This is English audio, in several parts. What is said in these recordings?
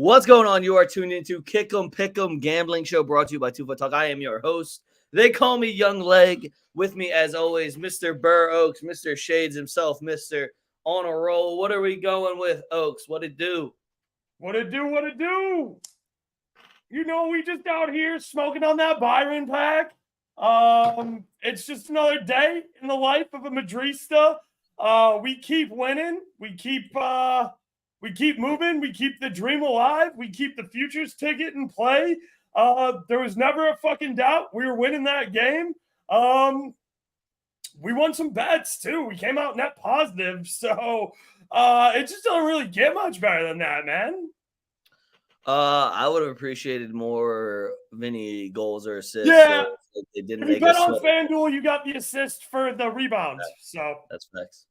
What's going on? You are tuned into Kick 'em Pick 'em Gambling Show brought to you by TwoFootTalk. I am your host. They call me Young Leg. With me, as always, Mr. BurrOaks, Mr. Shades himself, Mr. On a Roll. What are we going with, Oaks? What it do? What it do? You know, we just out here smoking on that Bayern pack. It's just another day in the life of a Madrista. We keep winning. We keep moving. We keep the dream alive. We keep the futures ticket in play. There was never a fucking doubt we were winning that game. We won some bets too. We came out net positive. So it just doesn't really get much better than that, man. I would have appreciated more Vinny goals or assists. Yeah. So they didn't if you bet on FanDuel, you got the assist for the rebound. So that's facts.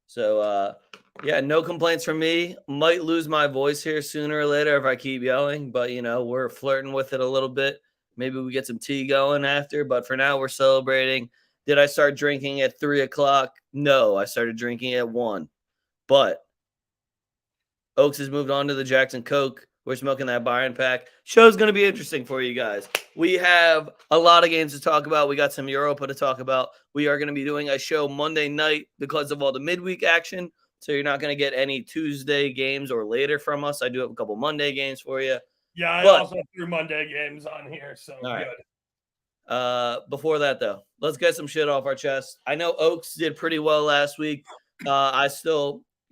So no complaints from me. Might lose my voice here sooner or later if I keep yelling, but we're flirting with it a little bit. Maybe we get some tea going after, but for now we're celebrating. Did I start drinking at 3:00? No, I started drinking at 1. But Oaks has moved on to the Jackson Coke. We're smoking that Bayern pack. Show's going to be interesting for you guys. We have a lot of games to talk about. We got some Europa to talk about. We are going to be doing a show Monday night because of all the midweek action. So you're not going to get any Tuesday games or later from us. I do have a couple Monday games for you. Yeah, I also threw Monday games on here. So good. Right. Before that, though, let's get some shit off our chest. I know Oaks did pretty well last week. You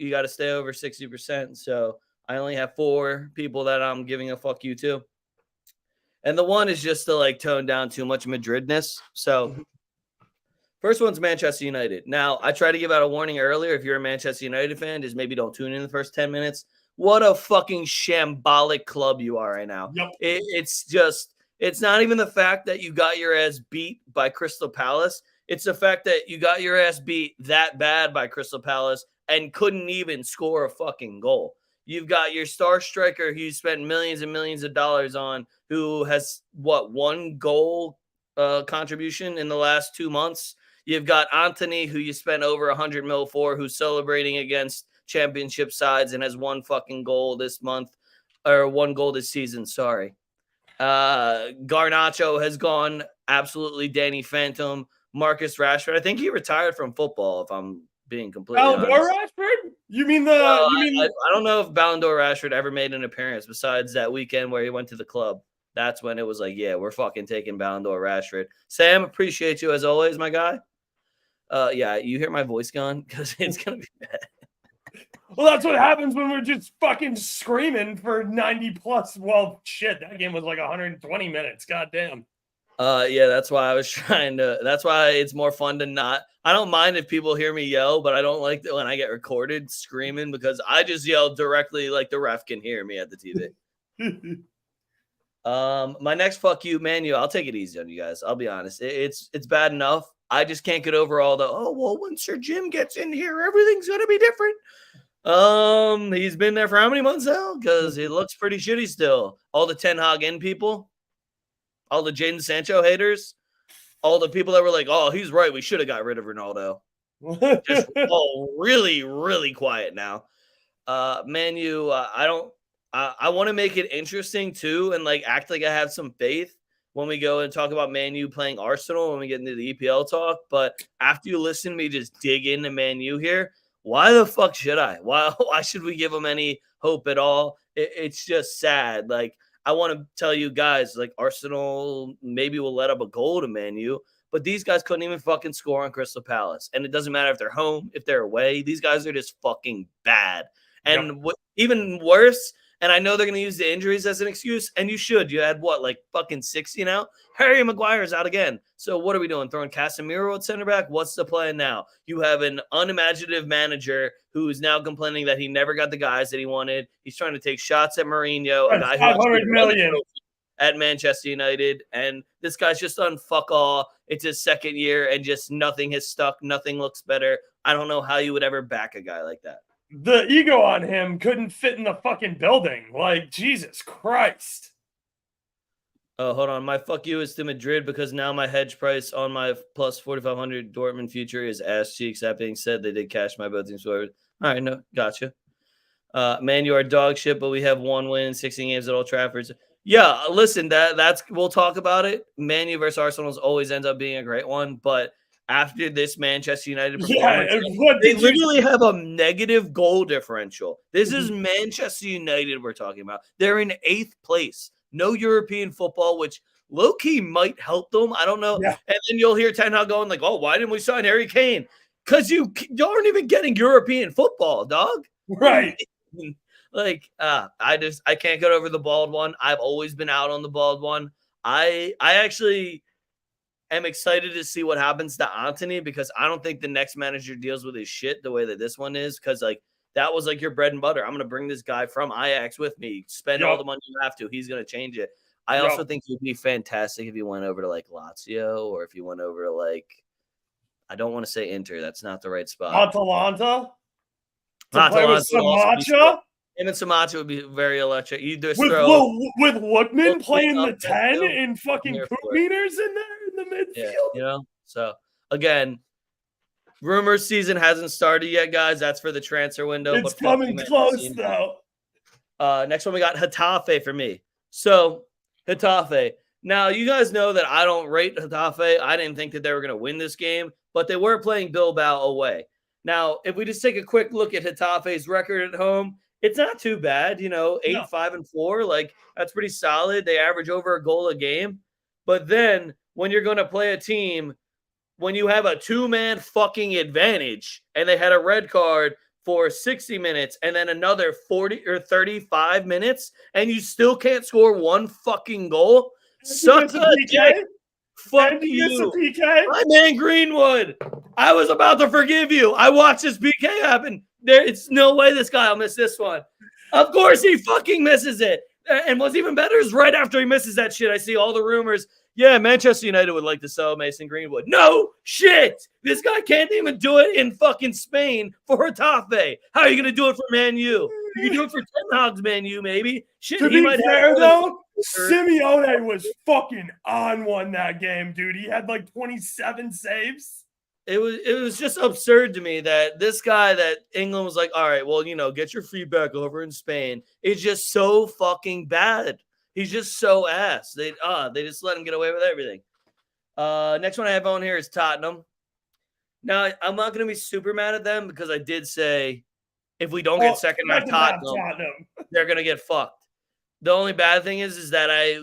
got to stay over 60%. So I only have 4 people that I'm giving a fuck you to. And the one is just to tone down too much Madridness. So first one's Manchester United. Now, I tried to give out a warning earlier. If you're a Manchester United fan, just maybe don't tune in the first 10 minutes. What a fucking shambolic club you are right now. Yep. It's not even the fact that you got your ass beat by Crystal Palace. It's the fact that you got your ass beat that bad by Crystal Palace and couldn't even score a fucking goal. You've got your star striker who you spent millions and millions of dollars on, who has, 1 goal contribution in the last 2 months. You've got Anthony, who you spent over 100 mil for, who's celebrating against championship sides and has 1 fucking goal this month, or 1 goal this season, sorry. Garnacho has gone absolutely Danny Phantom. Marcus Rashford, I think he retired from football, if I'm being completely honest. Rashford? You mean I don't know if Ballon d'Or Rashford ever made an appearance besides that weekend where he went to the club. That's when it was we're fucking taking Ballon d'Or Rashford. Sam, appreciate you as always, my guy. You hear my voice gone? Because it's going to be bad. Well, that's what happens when we're just fucking screaming for 90 plus. Well, shit, that game was 120 minutes. Goddamn. That's why I was that's why it's more fun to not. I don't mind if people hear me yell, but I don't like that when I get recorded screaming because I just yell directly like the ref can hear me at the TV. My next fuck you, Manu. I'll take it easy on you guys. I'll be honest. It's bad enough. I just can't get over all the, when Sir Jim gets in here, everything's going to be different. He's been there for how many months now? Because it looks pretty shitty still. All the Ten Hag in people. All the Jadon Sancho haters, all the people that were like, oh, he's right. We should have got rid of Ronaldo. Just really, really quiet now. Manu, I want to make it interesting too and act like I have some faith when we go and talk about Man U playing Arsenal when we get into the EPL talk. But after you listen to me just dig into Man U here, why the fuck should I? Why should we give them any hope at all? It's just sad. I want to tell you guys, Arsenal maybe will let up a goal to Man U, but these guys couldn't even fucking score on Crystal Palace. And it doesn't matter if they're home, if they're away. These guys are just fucking bad. And even worse, and I know they're going to use the injuries as an excuse, and you should. You had fucking 60 now? Harry Maguire's out again. So what are we doing? Throwing Casemiro at center back? What's the plan now? You have an unimaginative manager who's now complaining that he never got the guys that he wanted. He's trying to take shots at Mourinho, a guy who 500 million at Manchester United, and this guy's just done fuck all. It's his second year, and just nothing has stuck. Nothing looks better. I don't know how you would ever back a guy like that. The ego on him couldn't fit in the fucking building. Jesus Christ. Oh, hold on. My fuck you is to Madrid because now my hedge price on my plus 4,500 Dortmund future is ass cheeks. That being said, they did cash my both teams forward. All right, no, gotcha. Man, you are dog shit, but we have 1 win in 16 games at Old Trafford. Yeah, listen, that's we'll talk about it. Man U versus Arsenal always ends up being a great one, but after this Manchester United performance, they literally have a negative goal differential. This is Manchester United we're talking about. They're in 8th place. No European football, which low-key might help them. I don't know. Yeah. And then you'll hear Ten Hag going like, oh, why didn't we sign Harry Kane? Because you aren't even getting European football, dog. Right. Like, I can't get over the bald one. I've always been out on the bald one. I actually am excited to see what happens to Antony because I don't think the next manager deals with his shit the way that this one is. Because like that was like your bread and butter. I'm gonna bring this guy from Ajax with me. Spend all the money you have to. He's gonna change it. I also think it would be fantastic if he went over to like Lazio or if he went over to like I don't want to say Inter. That's not the right spot. Atalanta. To play with Samacha. Him and Samacha would be very electric. You just with Lookman playing the 10 in fucking poop meters in there in the midfield. Yeah, you know? So, again, rumor season hasn't started yet, guys. That's for the transfer window. It's coming close, though. Next one, we got Getafe for me. So, Getafe. Now, you guys know that I don't rate Getafe. I didn't think that they were going to win this game, but they were playing Bilbao away. Now, if we just take a quick look at Getafe's record at home, it's not too bad, 8-5-4. Like, that's pretty solid. They average over a goal a game. But then when you're going to play a team, when you have a 2-man fucking advantage and they had a red card for 60 minutes and then another 40 or 35 minutes and you still can't score one fucking goal, suck a dick. Fuck you. My man Greenwood, I was about to forgive you. I watched this PK happen. It's no way this guy will miss this one. Of course he fucking misses it. And what's even better is right after he misses that shit, I see all the rumors. Yeah, Manchester United would like to sell Mason Greenwood. No shit. This guy can't even do it in fucking Spain for Getafe. How are you going to do it for Man U? You can do it for Ten Hag's Man U, maybe. Shit, to be fair, though, Simeone was fucking on one that game, dude. He had like 27 saves. It was just absurd to me that this guy that England was like, all right, well, get your feedback over in Spain. It's just so fucking bad. He's just so ass. They just let him get away with everything. Next one I have on here is Tottenham. Now, I'm not going to be super mad at them because I did say if we don't get second half Tottenham, they're going to get fucked. The only bad thing is that I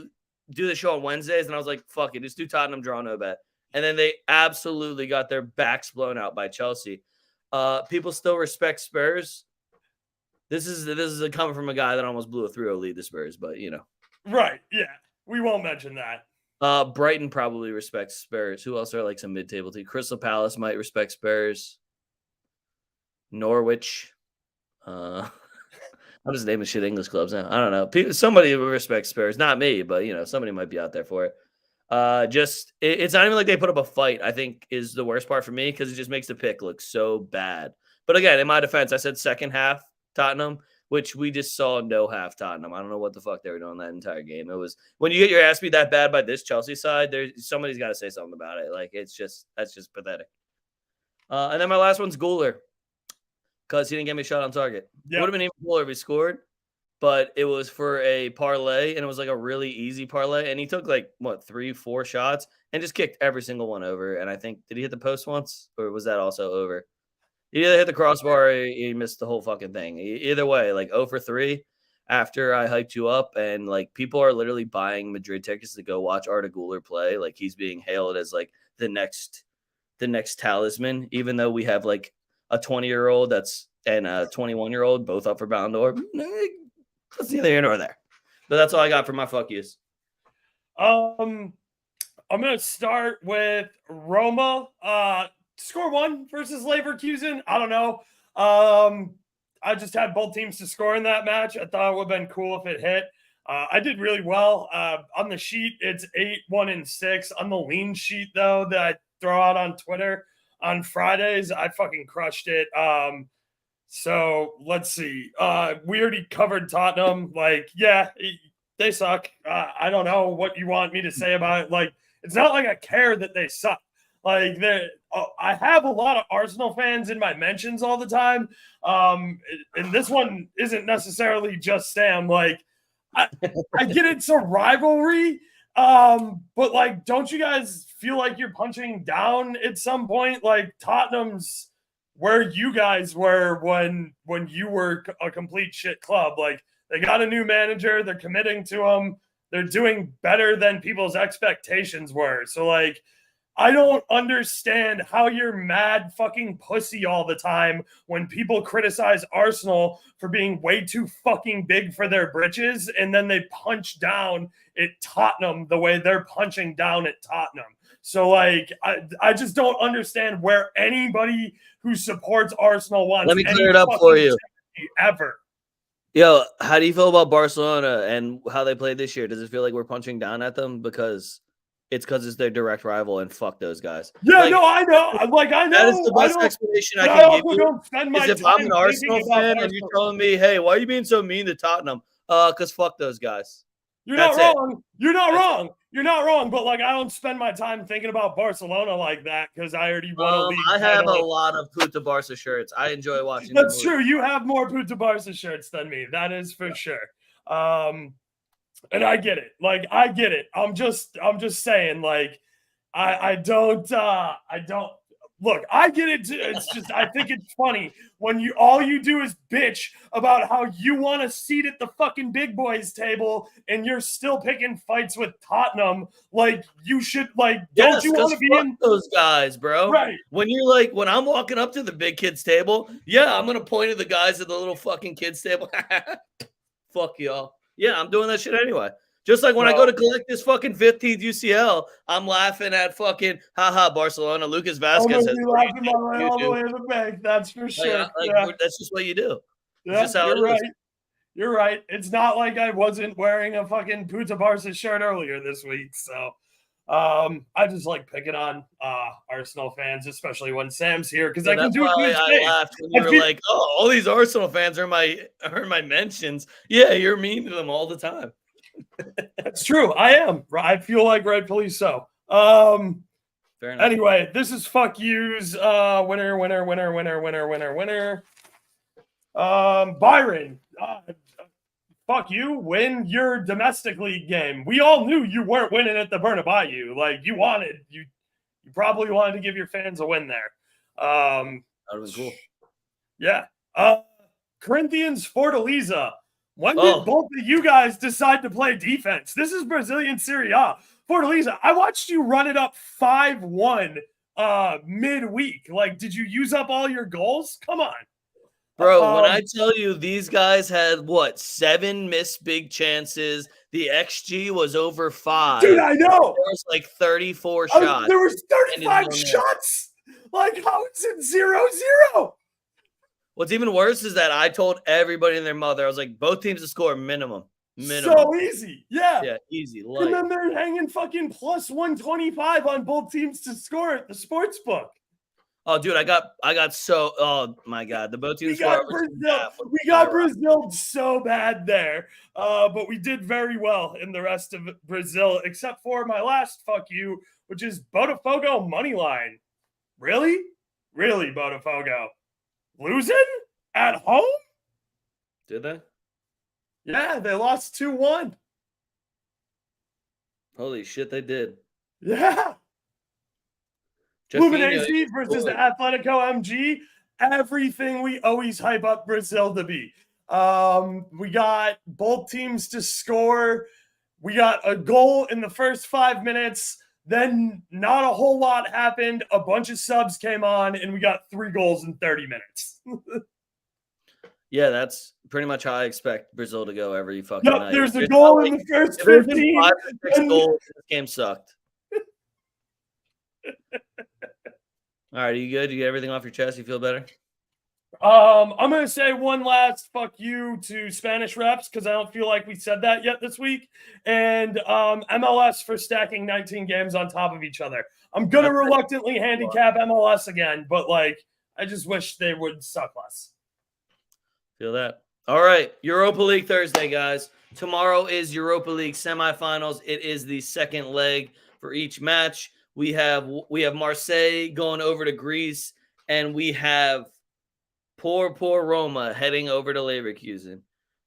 do the show on Wednesdays, and I was like, fuck it, just do Tottenham, draw no bet. And then they absolutely got their backs blown out by Chelsea. People still respect Spurs. This is coming from a guy that almost blew a 3-0 lead to Spurs, but Right, yeah. We won't mention that. Brighton probably respects Spurs. Who else are like some mid-table team? Crystal Palace might respect Spurs. Norwich. I'm just naming shit English clubs now. I don't know. Somebody respects Spurs. Not me, but somebody might be out there for it. It's not even like they put up a fight, I think is the worst part for me because it just makes the pick look so bad. But again, in my defense, I said second half Tottenham, which we just saw no half Tottenham. I don't know what the fuck they were doing that entire game. It was when you get your ass beat that bad by this Chelsea side, somebody's got to say something about it. Like that's just pathetic. And then my last one's Guler because he didn't get me a shot on target. Yep. It would have been even cooler if he scored. But it was for a parlay, and it was like a really easy parlay. And he took 3-4 shots and just kicked every single one over. And I think, did he hit the post once, or was that also over? He either hit the crossbar or he missed the whole fucking thing. Either way, 0 for 3 after I hyped you up, and people are literally buying Madrid tickets to go watch Arda Güler play. He's being hailed as the next talisman, even though we have a 20-year-old and a 21-year-old both up for Ballon d'Or. That's neither here nor there. But that's all I got for my fuck yous. I'm going to start with Roma. Score 1 versus Leverkusen. I don't know. I just had both teams to score in that match. I thought it would have been cool if it hit. I did really well. On the sheet, it's 8-1-6. On the lean sheet, though, that I throw out on Twitter on Fridays, I fucking crushed it. So let's see. We already covered Tottenham. They suck. I don't know what you want me to say about it. It's not like I care that they suck. Like, I have a lot of Arsenal fans in my mentions all the time. And this one isn't necessarily just Sam. Like, I get it's a rivalry, but like, don't you guys feel like you're punching down at some point? Like, Tottenham's where you guys were when you were a complete shit club. Like, they got a new manager, they're committing to him, they're doing better than people's expectations were. So like, I don't understand how you're mad fucking pussy all the time when people criticize Arsenal for being way too fucking big for their britches, and then they punch down at Tottenham the way they're punching down at Tottenham. So, like, I just don't understand where anybody who supports Arsenal wants. Let me clear it up for you. Ever. Yo, how do you feel about Barcelona and how they played this year? Does it feel like we're punching down at them because it's their direct rival, and fuck those guys? Yeah, like, no, I know. Like, I know. That is the best explanation I can give you. Is if I'm an Arsenal fan and you're telling me, hey, why are you being so mean to Tottenham? Because fuck those guys. You're not wrong. You're not wrong. You're not wrong. But like, I don't spend my time thinking about Barcelona like that because I already won a league. I have a lot of Puta Barca shirts. I enjoy watching. That's true. You have more Puta Barca shirts than me. That is for sure. And I get it. Like, I get it. I'm just saying. Like, I don't look. I get it too. It's just I think it's funny when all you do is bitch about how you want a seat at the fucking big boys table and you're still picking fights with Tottenham. Like, you should, like, don't you want to be in those guys, bro? Right. When you're like, when I'm walking up to the big kids table, yeah, I'm gonna point at the guys at the little fucking kids table. Fuck y'all. Yeah, I'm doing that shit anyway. Just like when I go to collect this fucking 15th UCL, I'm laughing at fucking haha Barcelona. Lucas Vasquez has laughing my way all the way to the bank. That's for sure. That's just what you do. Yeah, just how you're it right. is. You're right. It's not like I wasn't wearing a fucking Puta Barca shirt earlier this week. So I just like picking on Arsenal fans, especially when Sam's here, because I can do it to his face. I laughed when you were like, "Oh, all these Arsenal fans are my mentions." Yeah, you're mean to them all the time. That's true. I am. I feel like rightfully so. Fair enough. Anyway, this is fuck yous. Winner. Byron. Fuck you. Win your domestic league game. We all knew you weren't winning at the Bernabeu. Like, you probably wanted to give your fans a win there. That would be cool. Yeah. Corinthians Fortaleza. When did both of you guys decide to play defense? This is Brazilian Serie A. Fortaleza, I watched you run it up 5-1 midweek. Like, did you use up all your goals? Come on. Bro, when I tell you these guys had, 7 missed big chances. The XG was over 5. Dude, I know. There was like 34 shots. There was 35 shots. Like, how is it 0-0? What's even worse is that I told everybody and their mother, I was like, both teams to score minimum. So easy. Yeah. Yeah, easy. Light. And then they're hanging fucking plus 125 on both teams to score at the sports book. Oh, dude, I got so, oh my God, the both teams. We got Brazil so bad there, but we did very well in the rest of Brazil, except for my last fuck you, which is Botafogo money line. Really, Botafogo losing at home? Did they? Yeah, they lost 2-1. Holy shit, they did. Yeah. Fluminense versus the Atletico MG. Everything we always hype up Brazil to be. We got both teams to score. We got a goal in the first 5 minutes. Then not a whole lot happened. A bunch of subs came on, and we got 3 goals in 30 minutes. Yeah, that's pretty much how I expect Brazil to go every fucking night. There's a goal in the first 15. 5 or 6 goals. This game sucked. All right, are you good? You get everything off your chest? You feel better? I'm going to say one last fuck you to Spanish reps because I don't feel like we said that yet this week. And MLS for stacking 19 games on top of each other. I'm going to reluctantly handicap MLS again, but like, I just wish they would suck less. Feel that. All right, Europa League Thursday, guys. Tomorrow is Europa League semifinals. It is the second leg for each match. We have Marseille going over to Greece, and we have poor Roma heading over to Leverkusen.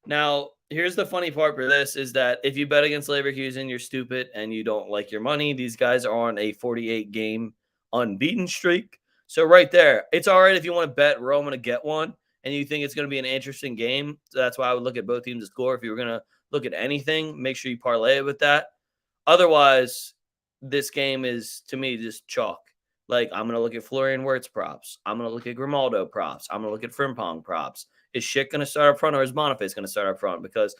Now, here's the funny part for this is that if you bet against Leverkusen, you're stupid and you don't like your money. These guys are on a 48-game unbeaten streak. So right there, it's all right if you want to bet Roma to get one and you think it's going to be an interesting game. So that's why I would look at both teams to score. If you were going to look at anything, make sure you parlay it with that. Otherwise, this game is, to me, just chalk. Like, I'm going to look at Florian Wirtz props. I'm going to look at Grimaldo props. I'm going to look at Frimpong props. Is Schick going to start up front or is Boniface going to start up front? Because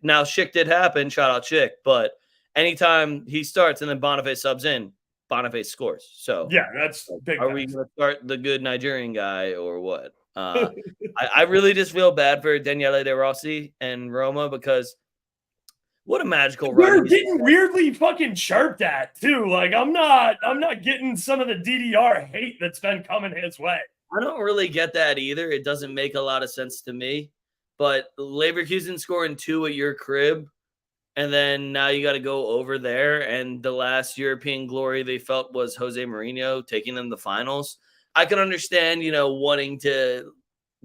now Schick did happen. Shout out Schick. But anytime he starts and then Boniface subs in, Boniface scores. So yeah, that's big. Are we going to start the good Nigerian guy or what? I really just feel bad for Daniele De Rossi and Roma because what a magical run. We're getting weirdly fucking chirped at too. Like I'm not getting some of the DDR hate that's been coming his way. I don't really get that either. It doesn't make a lot of sense to me. But Leverkusen scoring 2 at your crib, and then now you got to go over there. And the last European glory they felt was Jose Mourinho taking them to the finals. I can understand, wanting to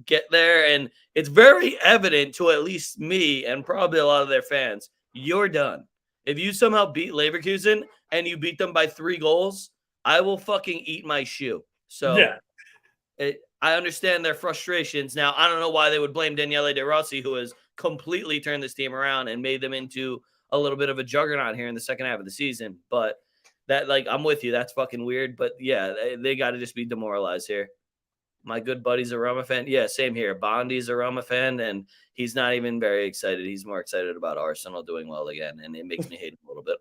get there. And it's very evident to at least me and probably a lot of their fans, you're done. If you somehow beat Leverkusen and you beat them by 3 goals, I will fucking eat my shoe. So yeah. I understand their frustrations. Now, I don't know why they would blame Daniele De Rossi, who has completely turned this team around and made them into a little bit of a juggernaut here in the second half of the season. But that, I'm with you. That's fucking weird. But yeah, they got to just be demoralized here. My good buddy's a Roma fan. Yeah, same here. Bondi's a Roma fan, and he's not even very excited. He's more excited about Arsenal doing well again, and it makes me hate him a little bit.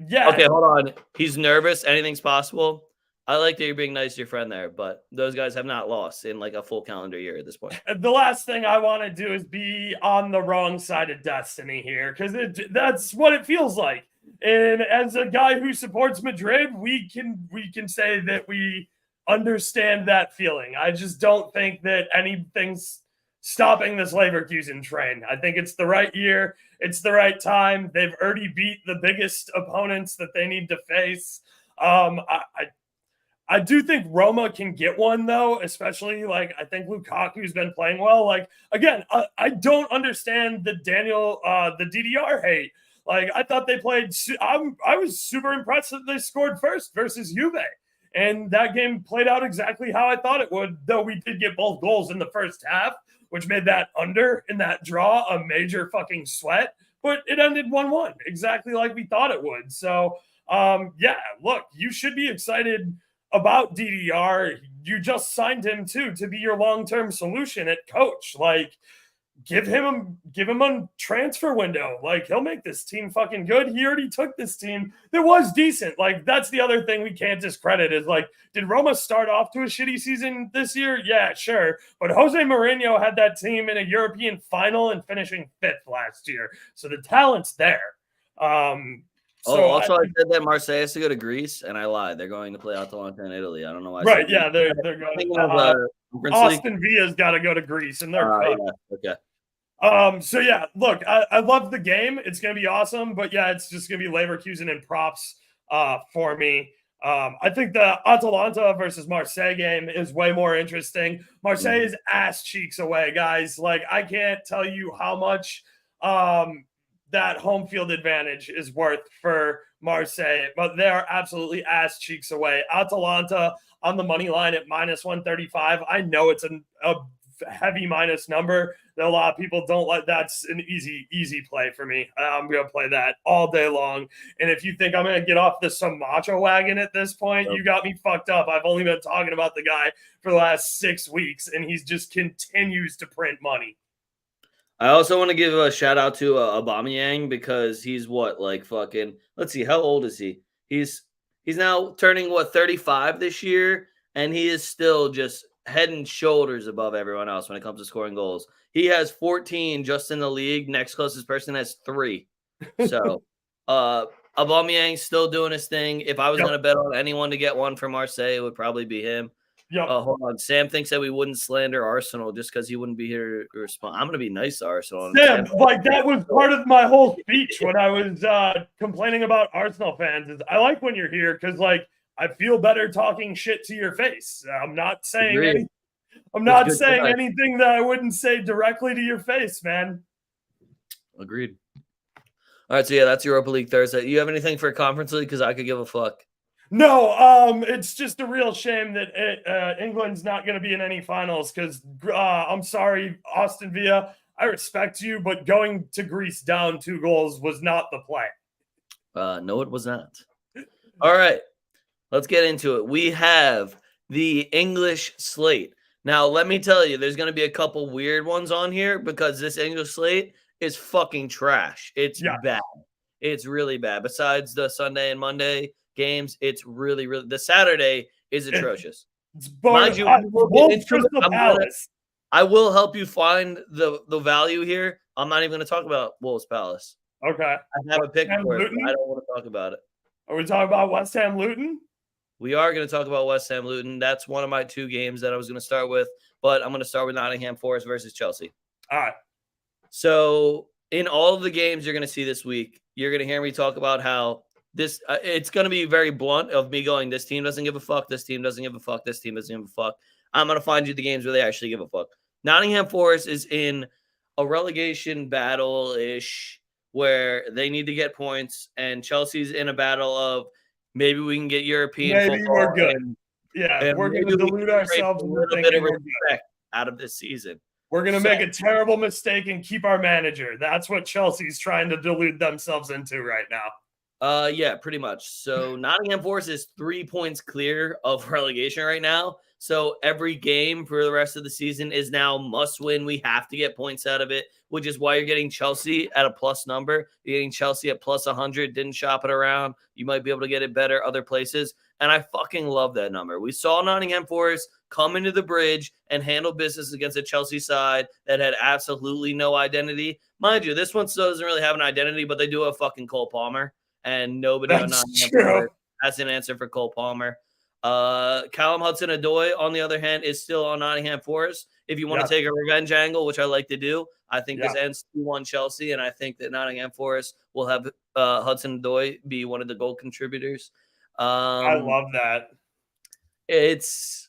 Yeah. Okay, hold on. He's nervous. Anything's possible. I like that you're being nice to your friend there, but those guys have not lost in a full calendar year at this point. The last thing I want to do is be on the wrong side of destiny here because that's what it feels like. And as a guy who supports Madrid, we can say that we understand that feeling. I just don't think that anything's stopping this Leverkusen train. I think it's the right year. It's the right time. They've already beat the biggest opponents that they need to face. I do think Roma can get one, though, especially, I think Lukaku's been playing well. Again, I don't understand the DDR hate. I thought they played – I was super impressed that they scored first versus Juve. And that game played out exactly how I thought it would, though we did get both goals in the first half, which made that under in that draw a major fucking sweat. But it ended 1-1, exactly like we thought it would. So, yeah, look, you should be excited – about DDR. You just signed him to be your long-term solution at coach. Give him a transfer window. He'll make this team fucking good. He already took this team that was decent. That's the other thing we can't discredit is did Roma start off to a shitty season this year? Yeah, sure. But Jose Mourinho had that team in a European final and finishing 5th last year. So the talent's there. Also, I said that Marseille has to go to Greece, and I lied. They're going to play Atalanta in Italy. I don't know why. Right, yeah, they're going. Austin Villa's got to go to Greece, and they're okay. So yeah, look, I love the game. It's going to be awesome, but yeah, it's just going to be Leverkusen and props for me. I think the Atalanta versus Marseille game is way more interesting. Marseille is ass cheeks away, guys. I can't tell you how much that home field advantage is worth for Marseille, but they're absolutely ass cheeks away. Atalanta on the money line at -135. I know it's a heavy minus number that a lot of people don't like. That's an easy play for me. I'm going to play that all day long. And if you think I'm going to get off the Samacho wagon at this point, you got me fucked up. I've only been talking about the guy for the last 6 weeks, and he's just continues to print money. I also want to give a shout out to Aubameyang because he's let's see, how old is he? He's now turning 35 this year, and he is still just head and shoulders above everyone else when it comes to scoring goals. He has 14 just in the league. Next closest person has 3. So Aubameyang's still doing his thing. If I was going to bet on anyone to get one for Marseille, it would probably be him. Yep. Hold on. Sam thinks that we wouldn't slander Arsenal just because he wouldn't be here to respond. I'm going to be nice to Arsenal. Sam, like that was part of my whole speech when I was complaining about Arsenal fans. Is I like when you're here because like I feel better talking shit to your face. I'm not saying anything. I'm not saying anything that I wouldn't say directly to your face, man. Agreed. All right, so yeah, that's Europa League Thursday. You have anything for Conference League? Because I could give a fuck. No, it's just a real shame that England's not going to be in any finals because I'm sorry, Austin Villa. I respect you, but going to Greece down 2 goals was not the play. No, it was not. All right, let's get into it. We have the English slate. Now, let me tell you, there's going to be a couple weird ones on here because this English slate is fucking trash. It's bad. It's really bad. Besides the Sunday and Monday games, it's really the Saturday is atrocious. Mind you, I will help you find the value here. I'm not even going to talk about Wolves Palace. Okay. I have a pick for it, but I don't want to talk about it. Are we talking about West Ham Luton? We are going to talk about West Ham Luton. That's one of my 2 games that I was going to start with, but I'm going to start with Nottingham Forest versus Chelsea. All right. So in all of the games you're going to see this week, you're going to hear me talk about how this it's going to be very blunt of me going, this team doesn't give a fuck, this team doesn't give a fuck, this team doesn't give a fuck. I'm going to find you the games where they actually give a fuck. Nottingham Forest is in a relegation battle-ish where they need to get points, and Chelsea's in a battle of maybe we can get European football. Maybe we're good. And we're going to delude ourselves a little bit of respect out of this season. We're going to make a terrible mistake and keep our manager. That's what Chelsea's trying to delude themselves into right now. Yeah, pretty much. So Nottingham Forest is 3 points clear of relegation right now. So every game for the rest of the season is now must win. We have to get points out of it, which is why you're getting Chelsea at a plus number. You're getting Chelsea at plus 100. Didn't shop it around. You might be able to get it better other places. And I fucking love that number. We saw Nottingham Forest come into the bridge and handle business against a Chelsea side that had absolutely no identity. Mind you, this one still doesn't really have an identity, but they do have fucking Cole Palmer. And nobody on Nottingham Forest has an answer for Cole Palmer. Callum Hudson-Odoi, on the other hand, is still on Nottingham Forest. If you want to take a revenge angle, which I like to do, I think this ends 2-1 Chelsea, and I think that Nottingham Forest will have Hudson-Odoi be one of the goal contributors. I love that. It's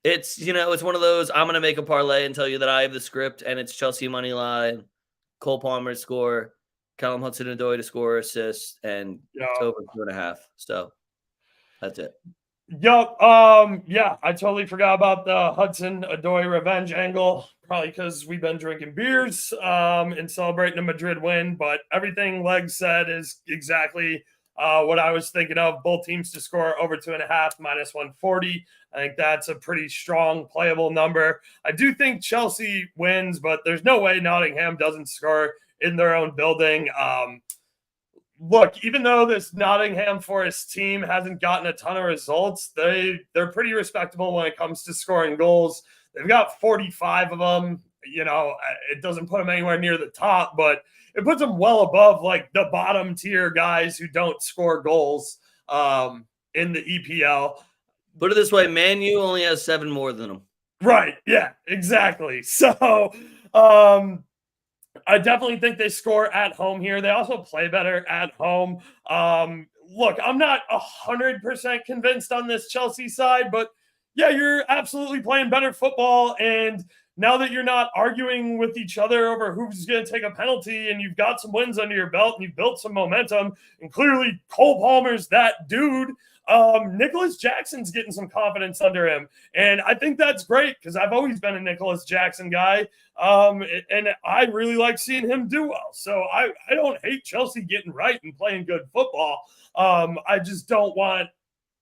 it's one of those, I'm going to make a parlay and tell you that I have the script, and it's Chelsea money line, Cole Palmer to score, Callum Hudson-Odoi to score, assist, and it's over 2.5. So that's it. Yup. Yeah, I totally forgot about the Hudson-Odoi revenge angle, probably because we've been drinking beers and celebrating a Madrid win. But everything Leg said is exactly what I was thinking of. Both teams to score over 2.5 minus 140. I think that's a pretty strong playable number. I do think Chelsea wins, but there's no way Nottingham doesn't score in their own building. Look, even though this Nottingham Forest team hasn't gotten a ton of results, they're pretty respectable when it comes to scoring goals. They've got 45 of them. It doesn't put them anywhere near the top, but it puts them well above like the bottom tier guys who don't score goals in the EPL. Put it this way, Man U only has 7 more than them. Right. Yeah, exactly. So I definitely think they score at home here. They also play better at home. Look, I'm not 100% convinced on this Chelsea side, but yeah, you're absolutely playing better football. And now that you're not arguing with each other over who's going to take a penalty and you've got some wins under your belt and you've built some momentum, and clearly Cole Palmer's that dude, Nicholas Jackson's getting some confidence under him. And I think that's great because I've always been a Nicholas Jackson guy. And I really like seeing him do well. So I don't hate Chelsea getting right and playing good football. I just don't want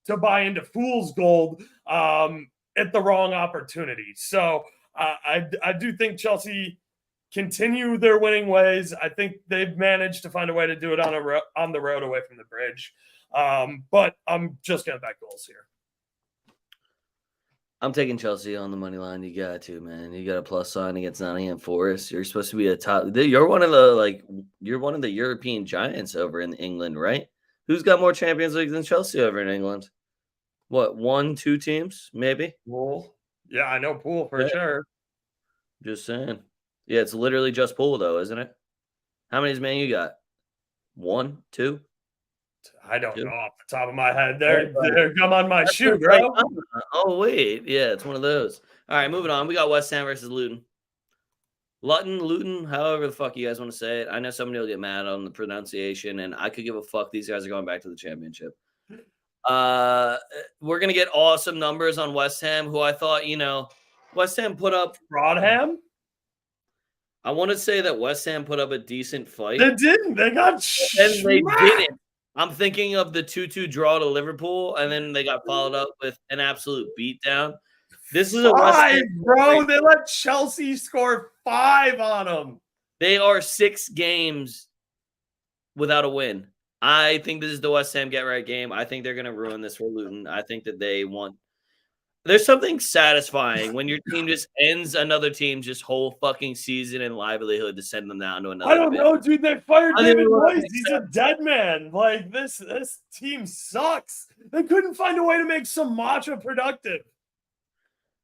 to buy into fool's gold at the wrong opportunity. So I do think Chelsea continue their winning ways. I think they've managed to find a way to do it on the road away from the bridge. But I'm just going to back goals here. I'm taking Chelsea on the money line. You got to, man. You got a plus sign against Nottingham Forest. You're supposed to be a top. You're one of the European giants over in England, right? Who's got more Champions League than Chelsea over in England? What, 1, 2 teams, maybe? Pool. Yeah, I know Pool for sure. Just saying. Yeah, it's literally just Pool, though, isn't it? How many does Man U got? 1, 2? I don't 2? know off the top of my head. Right, They're gum on my that's shoe, like, bro. oh, wait. Yeah, it's one of those. All right, moving on. We got West Ham versus Luton. Luton, however the fuck you guys want to say it. I know somebody will get mad on the pronunciation, and I could give a fuck. These guys are going back to the championship. We're gonna get awesome numbers on West Ham, who I thought, West Ham put up. Broadham? I want to say that West Ham put up a decent fight. They didn't. They got And they smacked. didn't. I'm thinking of the 2-2 draw to Liverpool, and then they got followed up with an absolute beatdown. This is a West Ham, bro. They let Chelsea score 5 on them. They are 6 games without a win. I think this is the West Ham get-right game. I think they're going to ruin this for Luton. I think that they want – there's something satisfying when your team just ends another team's just whole fucking season and livelihood to send them down to another I don't know, dude. They fired I David mean, Moyes. He's a dead man. Like, this team sucks. They couldn't find a way to make Samacha productive.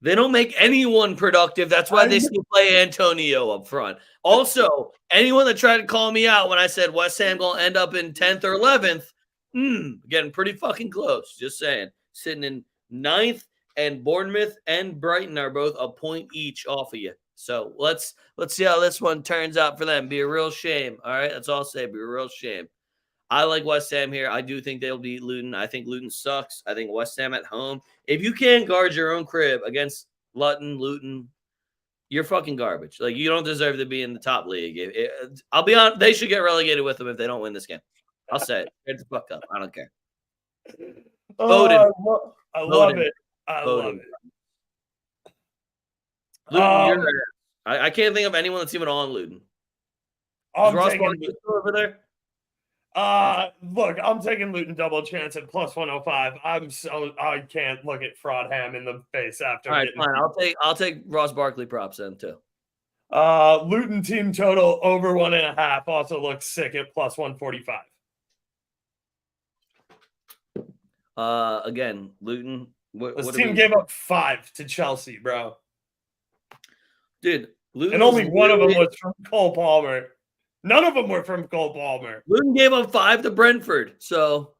They don't make anyone productive. That's why they still play Antonio up front. Also, anyone that tried to call me out when I said West Ham going to end up in 10th or 11th, getting pretty fucking close. Just saying. Sitting in 9th, and Bournemouth and Brighton are both a point each off of you. So let's see how this one turns out for them. Be a real shame. All right, that's all I'll say. Be a real shame. I like West Ham here. I do think they'll beat Luton. I think Luton sucks. I think West Ham at home. If you can't guard your own crib against Luton, you're fucking garbage. Like, you don't deserve to be in the top league. I'll be honest, they should get relegated with them if they don't win this game. I'll say it. Get the fuck up. I don't care. Foden. I love it. I love it. Luton, I can't think of anyone that's even on Luton. Is Ross Barkley over there? Look, I'm taking Luton double chance at plus 105. I can't look at Fraudham in the face after. All right, fine. I'll take Ross Barkley props then too. Luton team total over 1.5 also looks sick at plus 145. Again, Luton. This team gave up 5 to Chelsea, bro. Dude, Luton, and only one of them was from Cole Palmer. None of them were from Cole Palmer. Luton gave up 5 to Brentford. So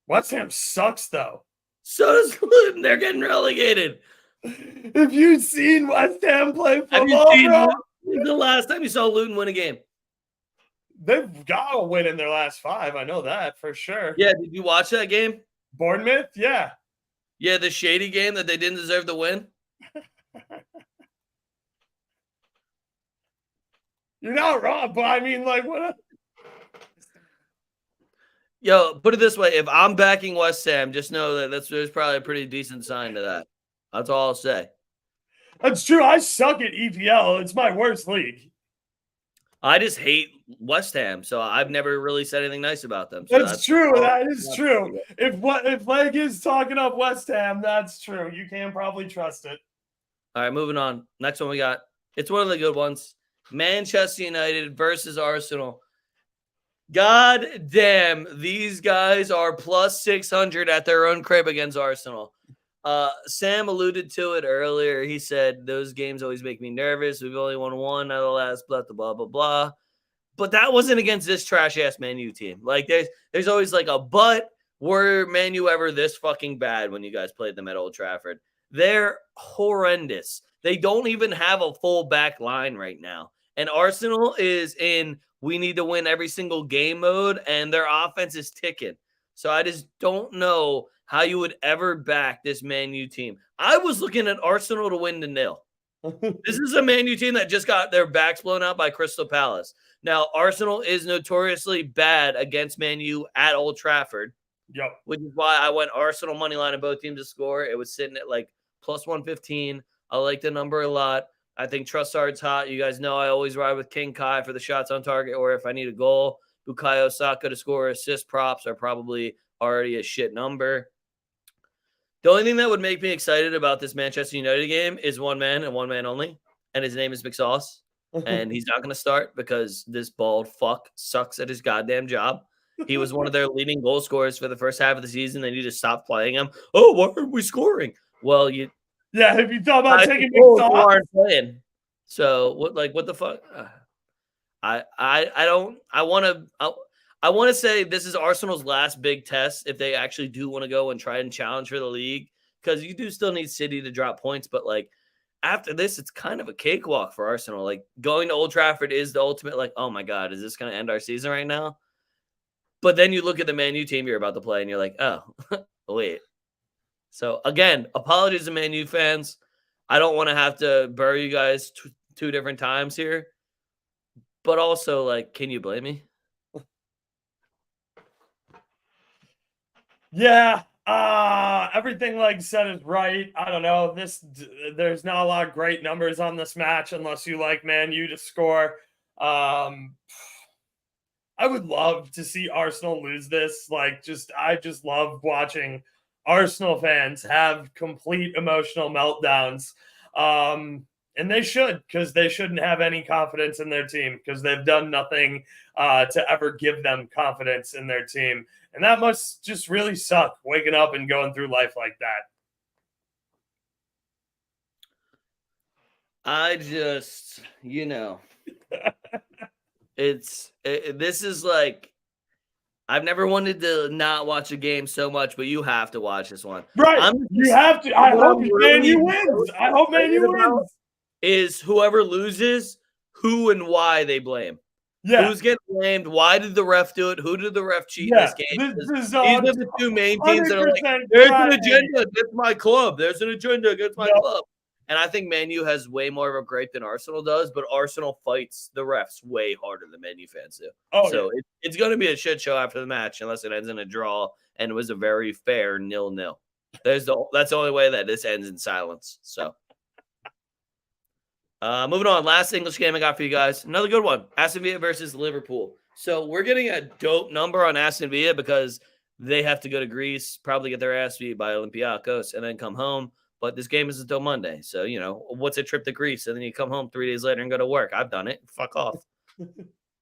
West Ham sucks, though. So does Luton. They're getting relegated. Have you seen West Ham play football, bro? When's the last time you saw Luton win a game? They've got to win in their last 5. I know that for sure. Yeah, did you watch that game? Bournemouth? Yeah. Yeah, the shady game that they didn't deserve to win? You're not wrong, but I mean, like, what? Yo, put it this way. If I'm backing West Ham, just know that there's probably a pretty decent sign to that. That's all I'll say. That's true. I suck at EPL. It's my worst league. I just hate West Ham, so I've never really said anything nice about them. So that's true. That is true. If Leg is talking up West Ham, that's true. You can probably trust it. All right, moving on. Next one we got. It's one of the good ones. Manchester United versus Arsenal. God damn, these guys are plus 600 at their own crib against Arsenal. Sam alluded to it earlier. He said, those games always make me nervous. We've only won 1 out of the last blah, blah, blah. But that wasn't against this trash-ass Man U team. Like, there's always like a but. Were Man U ever this fucking bad when you guys played them at Old Trafford? They're horrendous. They don't even have a full back line right now. And Arsenal is in we need to win every single game mode, and their offense is ticking. So I just don't know how you would ever back this Man U team. I was looking at Arsenal to win 0. This is a Man U team that just got their backs blown out by Crystal Palace. Now, Arsenal is notoriously bad against Man U at Old Trafford. Yep. Which is why I went Arsenal money line of both teams to score. It was sitting at like plus 115. I like the number a lot. I think Trossard's hot. You guys know I always ride with King Kai for the shots on target, or if I need a goal, Bukayo Saka to score. Assist props are probably already a shit number. The only thing that would make me excited about this Manchester United game is one man and one man only, and his name is McSauce. And he's not going to start because this bald fuck sucks at his goddamn job. He was one of their leading goal scorers for the first half of the season. They need to stop playing him. Oh, why aren't we scoring? Well, if you thought about taking Nick off, aren't playing. So what the fuck? I want to say this is Arsenal's last big test if they actually do want to go and try and challenge for the league, because you do still need City to drop points, but like after this, it's kind of a cakewalk for Arsenal. Like going to Old Trafford is the ultimate, like, oh my God, is this going to end our season right now? But then you look at the Man U team you're about to play and you're like, oh, wait. So again, apologies to Man U fans. I don't want to have to bury you guys two different times here. But also, like, can you blame me? Yeah. Everything like said is right. I don't know. There's not a lot of great numbers on this match unless you like Man U to score. I would love to see Arsenal lose this. I just love watching Arsenal fans have complete emotional meltdowns. And they should, because they shouldn't have any confidence in their team, because they've done nothing to ever give them confidence in their team. And that must just really suck, waking up and going through life like that. I just, this is like, I've never wanted to not watch a game so much, but you have to watch this one. Right. You have to. I hope Man U wins. I hope Man U wins. Is whoever loses, who and why they blame. Yeah. Who's getting blamed? Why did the ref do it? Who did the ref cheat in this game? These are the two main teams that are like, there's an agenda against my club. There's an agenda against my club. And I think Man U has way more of a gripe than Arsenal does, but Arsenal fights the refs way harder than Man U fans do. It's going to be a shit show after the match unless it ends in a draw, and it was a very fair 0-0. That's the only way that this ends in silence. So. Moving on, last English game I got for you guys. Another good one. Aston Villa versus Liverpool. So we're getting a dope number on Aston Villa because they have to go to Greece, probably get their ass beat by Olympiacos, and then come home. But this game is until Monday. So, what's a trip to Greece? And then you come home 3 days later and go to work. I've done it. Fuck off.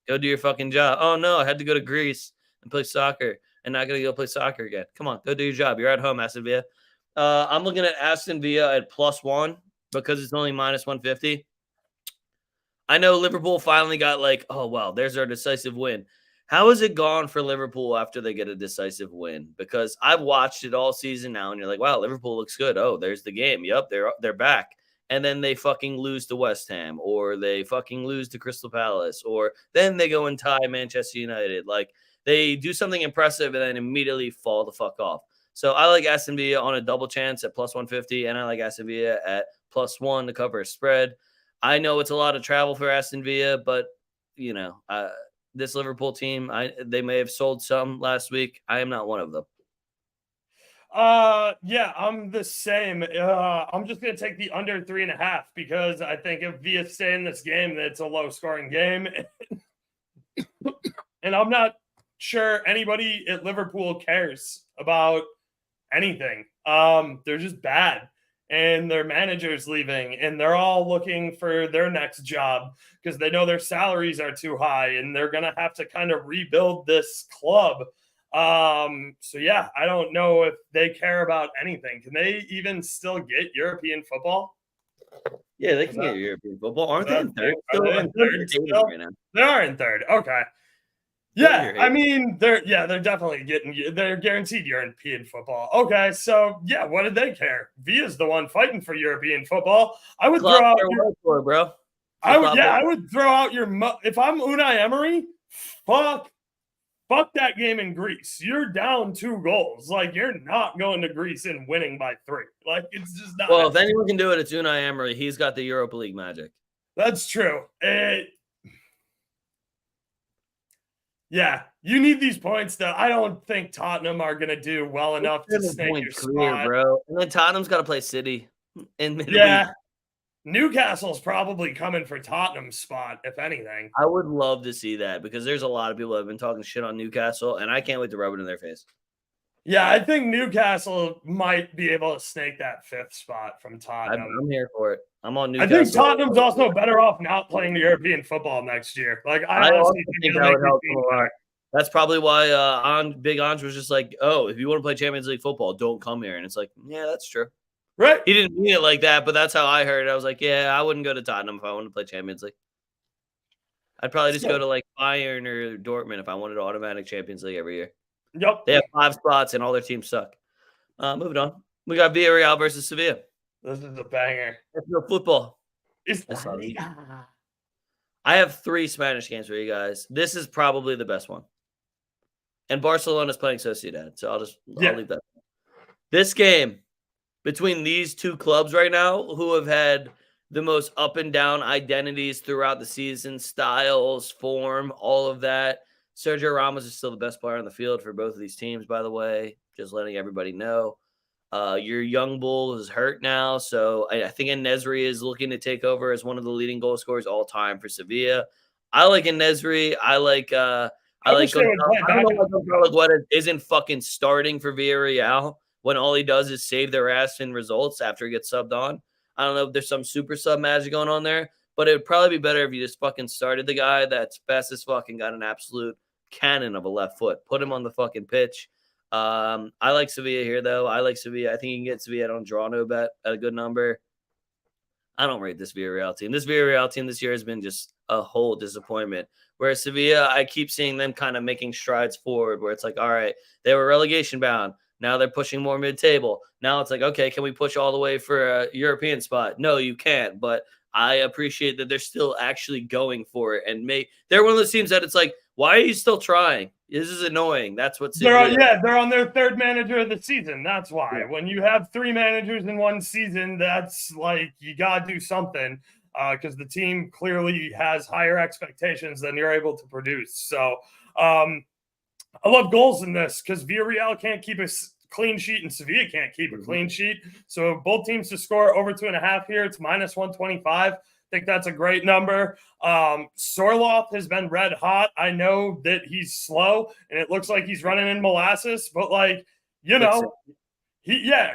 Go do your fucking job. Oh, no, I had to go to Greece and play soccer and not going to go play soccer again. Come on, go do your job. You're at home, Aston Villa. I'm looking at Aston Villa at +1 because it's only -150. I know Liverpool finally got there's our decisive win. How has it gone for Liverpool after they get a decisive win? Because I've watched it all season now, and you're like, wow, Liverpool looks good. Oh, there's the game. Yep, they're back. And then they fucking lose to West Ham, or they fucking lose to Crystal Palace, or then they go and tie Manchester United. Like, they do something impressive and then immediately fall the fuck off. So I like Aston Villa on a double chance at +150, and I like Aston Villa at +1 to cover a spread. I know it's a lot of travel for Aston Villa, but, this Liverpool team, they may have sold some last week. I am not one of them. Yeah, I'm the same. I'm just going to take the under 3.5 because I think if Villa stay in this game, that it's a low-scoring game. And I'm not sure anybody at Liverpool cares about anything. They're just bad. And their manager's leaving, and they're all looking for their next job because they know their salaries are too high, and they're going to have to kind of rebuild this club. So, yeah, I don't know if they care about anything. Can they even still get European football? Yeah, they can get European football. Aren't they in third? They are in third. Okay. Yeah, I mean, they're definitely they're guaranteed European football. Okay, so yeah, what did they care? Villa's the one fighting for European football. I would throw out bro. I would throw out if I'm Unai Emery, fuck that game in Greece. You're down 2 goals. Like, you're not going to Greece and winning by 3. Like, it's just not. Well, if anyone can do it, it's Unai Emery. He's got the Europa League magic. That's true. Yeah, you need these points, though. I don't think Tottenham are going to do well enough to snake your spot. Bro. And then Tottenham's got to play City in midweek. Yeah, Newcastle's probably coming for Tottenham's spot, if anything. I would love to see that because there's a lot of people that have been talking shit on Newcastle, and I can't wait to rub it in their face. Yeah, I think Newcastle might be able to snake that 5th spot from Tottenham. I'm here for it. I'm on Newcastle. I think Tottenham's also better off not playing the European football next year. Like, I honestly think that would help them a lot. That's probably why Big Ange was just like, oh, if you want to play Champions League football, don't come here. And it's like, yeah, that's true. Right. He didn't mean it like that, but that's how I heard it. I was like, yeah, I wouldn't go to Tottenham if I wanted to play Champions League. I'd probably just go to like Bayern or Dortmund if I wanted automatic Champions League every year. Yep. They have 5 spots and all their teams suck. Moving on. We got Villarreal versus Sevilla. This is a banger. Let's go football. I have 3 Spanish games for you guys. This is probably the best one. And Barcelona's playing Sociedad, so I'll leave that. This game between these 2 clubs right now, who have had the most up and down identities throughout the season, styles, form, all of that. Sergio Ramos is still the best player on the field for both of these teams, by the way. Just letting everybody know. Your young bull is hurt now, so I think En-Nesyri is looking to take over as one of the leading goal scorers all time for Sevilla. I like En-Nesyri. I like Gonzalo isn't fucking starting for Villarreal when all he does is save their ass in results after he gets subbed on. I don't know if there's some super sub magic going on there, but it would probably be better if you just fucking started the guy that's fast as fucking got an absolute cannon of a left foot. Put him on the fucking pitch. I like Sevilla here, though. I like Sevilla. I think you can get Sevilla on draw no bet at a good number. I don't rate this Villarreal team. This Villarreal team this year has been just a whole disappointment. Whereas Sevilla, I keep seeing them kind of making strides forward where it's like, all right, they were relegation bound. Now they're pushing more mid-table. Now it's like, okay, can we push all the way for a European spot? No, you can't. But I appreciate that they're still actually going for it. And they're one of those teams that it's like, why are you still trying? This is annoying. That's what's they're on their 3rd manager of the season. That's why. When you have 3 managers in one season, that's like you gotta do something because the team clearly has higher expectations than you're able to produce. So I love goals in this because Villarreal can't keep a clean sheet and Sevilla can't keep a clean sheet. So both teams to score over 2.5 here. It's -125. I think that's a great number. Sorloth has been red hot. I know that he's slow and it looks like he's running in molasses, but like, you know,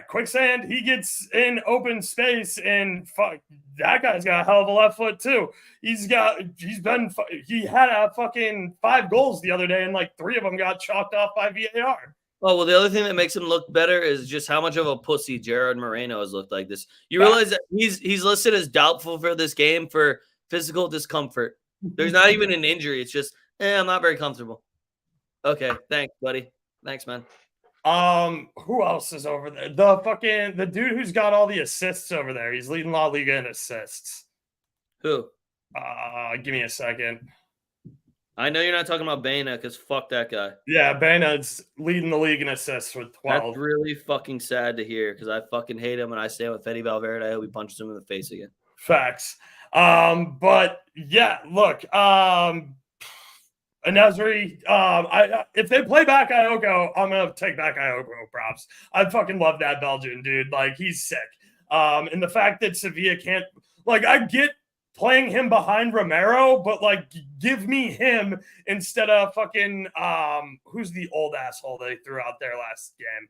quicksand. He gets in open space and fuck, that guy's got a hell of a left foot too. He had a fucking 5 goals the other day and like 3 of them got chalked off by VAR. Oh, well, the other thing that makes him look better is just how much of a pussy Gerard Moreno has looked like this. You realize that he's listed as doubtful for this game for physical discomfort. There's not even an injury. It's just, I'm not very comfortable. Okay, thanks, buddy. Thanks, man. Who else is over there? The dude who's got all the assists over there. He's leading La Liga in assists. Who? Give me a second. I know you're not talking about Baena because fuck that guy. Yeah, Baina's leading the league in assists with 12. That's really fucking sad to hear because I fucking hate him and I stand with Fede Valverde. I hope he punches him in the face again. Facts. But yeah, look, En-Nesyri, if they play Bakayoko, I'm going to take Bakayoko props. I fucking love that Belgian dude. Like, he's sick. And the fact that Sevilla can't, like, I get playing him behind Romero, but like give me him instead of fucking who's the old asshole they threw out there last game.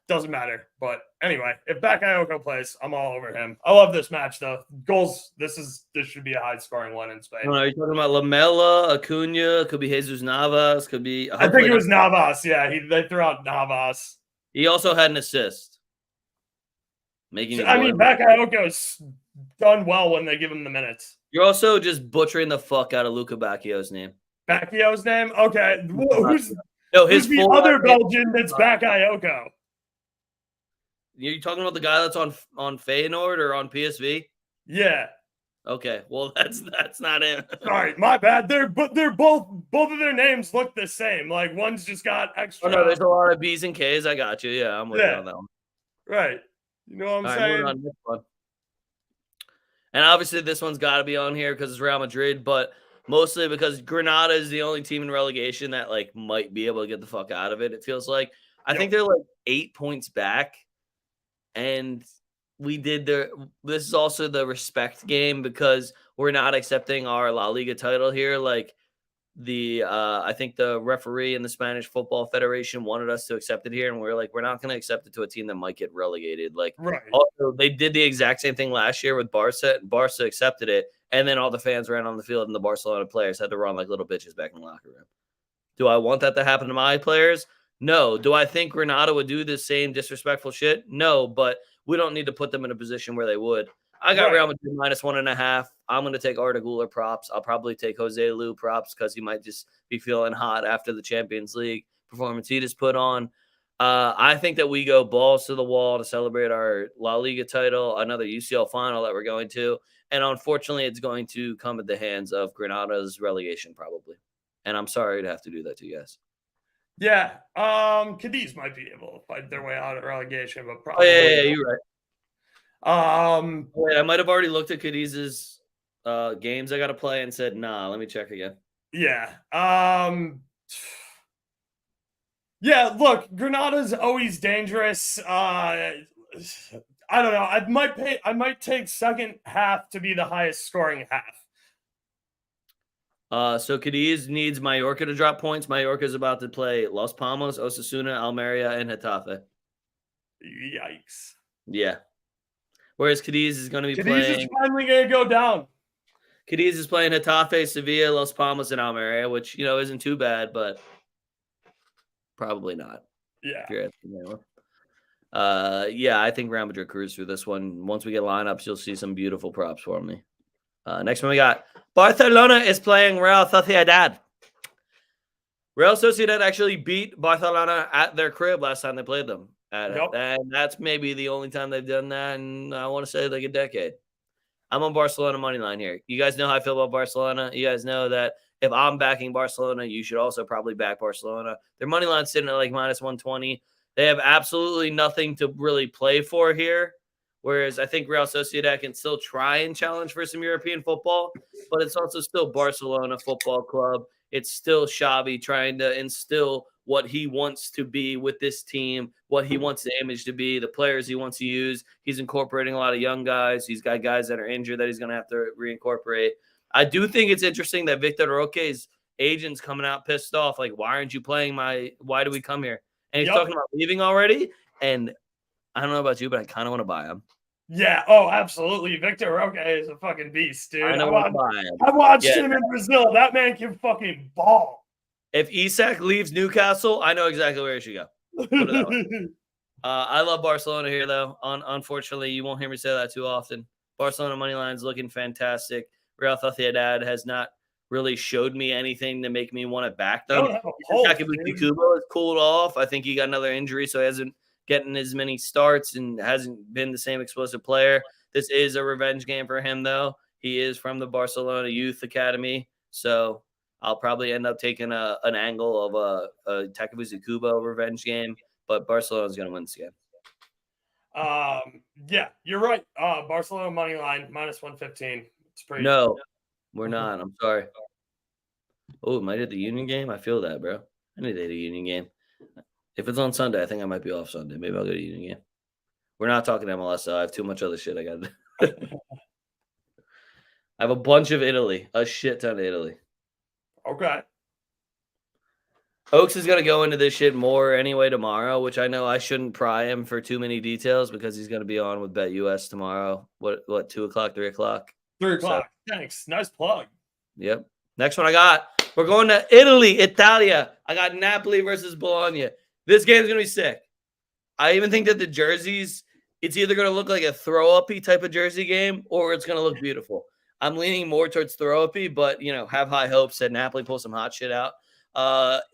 Doesn't matter. But anyway, if Bakayoko plays, I'm all over him. I love this match though. Goals, this should be a high scoring one in Spain. Are you talking about Lamela, Acuna, could be Jesus Navas, could be I think it was Navas. Yeah, they threw out Navas. He also had an assist. Bakayoko's done well when they give him the minutes. You're also just butchering the fuck out of Luca Bacchio's name. Bacchio's name? Okay. Who's the other Belgian that's Bakayoko? You're talking about the guy that's on Feyenoord or on PSV? Yeah. Okay. Well, that's not him. Sorry, my bad. They're both of their names look the same. Like one's just got extra. Oh, no, there's a lot of B's and K's. I got you. Yeah, I'm with you on that one. Right. You know what I'm saying? On this one. And obviously this one's got to be on here because it's Real Madrid, but mostly because Granada is the only team in relegation that like might be able to get the fuck out of it. It feels like I think they're like 8 points back, and this is also the respect game because we're not accepting our La Liga title here. Like I think the referee in the Spanish Football Federation wanted us to accept it here, and we're not going to accept it to a team that might get relegated. Like, right. Also, they did the exact same thing last year with Barca, and Barca accepted it, And then all the fans ran on the field and the Barcelona players had to run like little bitches back in the locker room. Do I want that to happen to my players? No. Do I think Granada would do the same disrespectful shit? No, but we don't need to put them in a position where they would. I got Real Madrid -1.5. I'm going to take Arda Güler props. I'll probably take Jose Lu props because he might just be feeling hot after the Champions League performance he just put on. I think that we go balls to the wall to celebrate our La Liga title, another UCL final that we're going to. And unfortunately, it's going to come at the hands of Granada's relegation, probably. And I'm sorry to have to do that to you guys. Yeah. Cadiz might be able to fight their way out of relegation, but probably. Yeah, you're right. Wait, I might have already looked at Cadiz's games I got to play and said, nah, let me check again. Yeah. Yeah, look, Granada's always dangerous. I don't know. I might take second half to be the highest scoring half. So Cadiz needs Mallorca to drop points. Mallorca is about to play Las Palmas, Osasuna, Almeria, and Getafe. Yikes. Yeah. Whereas Cadiz is going to be Cadiz playing. is finally going to go down. Cadiz is playing Getafe, Sevilla, Las Palmas, and Almeria, which, isn't too bad, but probably not. Yeah. Yeah, I think Real Madrid cruise through this one. Once we get lineups, you'll see some beautiful props for me. Next one we got Barcelona is playing Real Sociedad. Real Sociedad actually beat Barcelona at their crib last time they played them. And that's maybe the only time they've done that in, I want to say, like a decade. I'm on Barcelona money line here. You guys know how I feel about Barcelona. You guys know that if I'm backing Barcelona, you should also probably back Barcelona. Their money line's sitting at like -120. They have absolutely nothing to really play for here. Whereas I think Real Sociedad can still try and challenge for some European football, but it's also still Barcelona Football Club. It's still Xavi trying to instill what he wants to be with this team, what he wants the image to be, the players he wants to use. He's incorporating a lot of young guys. He's got guys that are injured that he's going to have to reincorporate. I do think it's interesting that Victor Roque's agent's coming out pissed off. Like, why aren't you playing why do we come here? And he's talking about leaving already. And I don't know about you, but I kind of want to buy him. Yeah. Oh, absolutely. Victor Roque is a fucking beast, dude. I watched him in Brazil. That man can fucking ball. If Isak leaves Newcastle, I know exactly where he should go. Put it that way. I love Barcelona here, though. Unfortunately, you won't hear me say that too often. Barcelona money line's looking fantastic. Real Sociedad has not really showed me anything to make me want to back them. Takayuki Kubo has cooled off. I think he got another injury, so he hasn't getting as many starts and hasn't been the same explosive player. This is a revenge game for him, though. He is from the Barcelona Youth Academy, so I'll probably end up taking an angle of a Takayuki Kubo revenge game, but Barcelona's going to win this game. Yeah, you're right. Barcelona money line -115. It's pretty. No, we're not. I'm sorry. Oh, might hit the Union game. I feel that, bro. I need to hit a Union game. If it's on Sunday, I think I might be off Sunday. Maybe I'll go to Union game. We're not talking MLS, so I have too much other shit I got to do. I have a bunch of Italy, a shit ton of Italy. Okay. Oaks is going to go into this shit more anyway tomorrow, which I know I shouldn't pry him for too many details because he's going to be on with BetUS tomorrow. What 2 o'clock, 3 o'clock? 3 o'clock. So, thanks. Nice plug. Yep. Next one I got. We're going to Italy, Italia. I got Napoli versus Bologna. This game's going to be sick. I even think that the jerseys, it's either going to look like a throw-uppy type of jersey game or it's going to look beautiful. I'm leaning more towards throw-uppy, but, have high hopes that Napoli pull some hot shit out.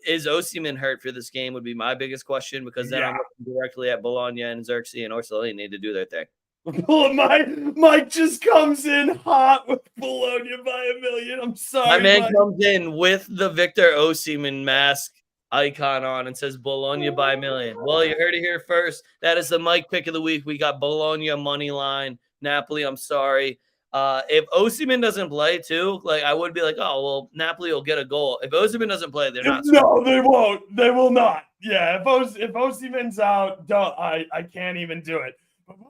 Is Osimhen hurt for this game would be my biggest question because then I'm looking directly at Bologna and Xerxes and Orsolini need to do their thing. Mike just comes in hot with Bologna by a million. I'm sorry. My man comes in with the Victor Osimhen mask icon on and says Bologna by a million. Well, you heard it here first. That is the Mike pick of the week. We got Bologna money line. Napoli, I'm sorry. If Osimhen doesn't play too, I would be like, oh, well, Napoli will get a goal. If Osimhen doesn't play, they're not. No, they won't. They will not. Yeah, if Osimhen's out, I can't even do it.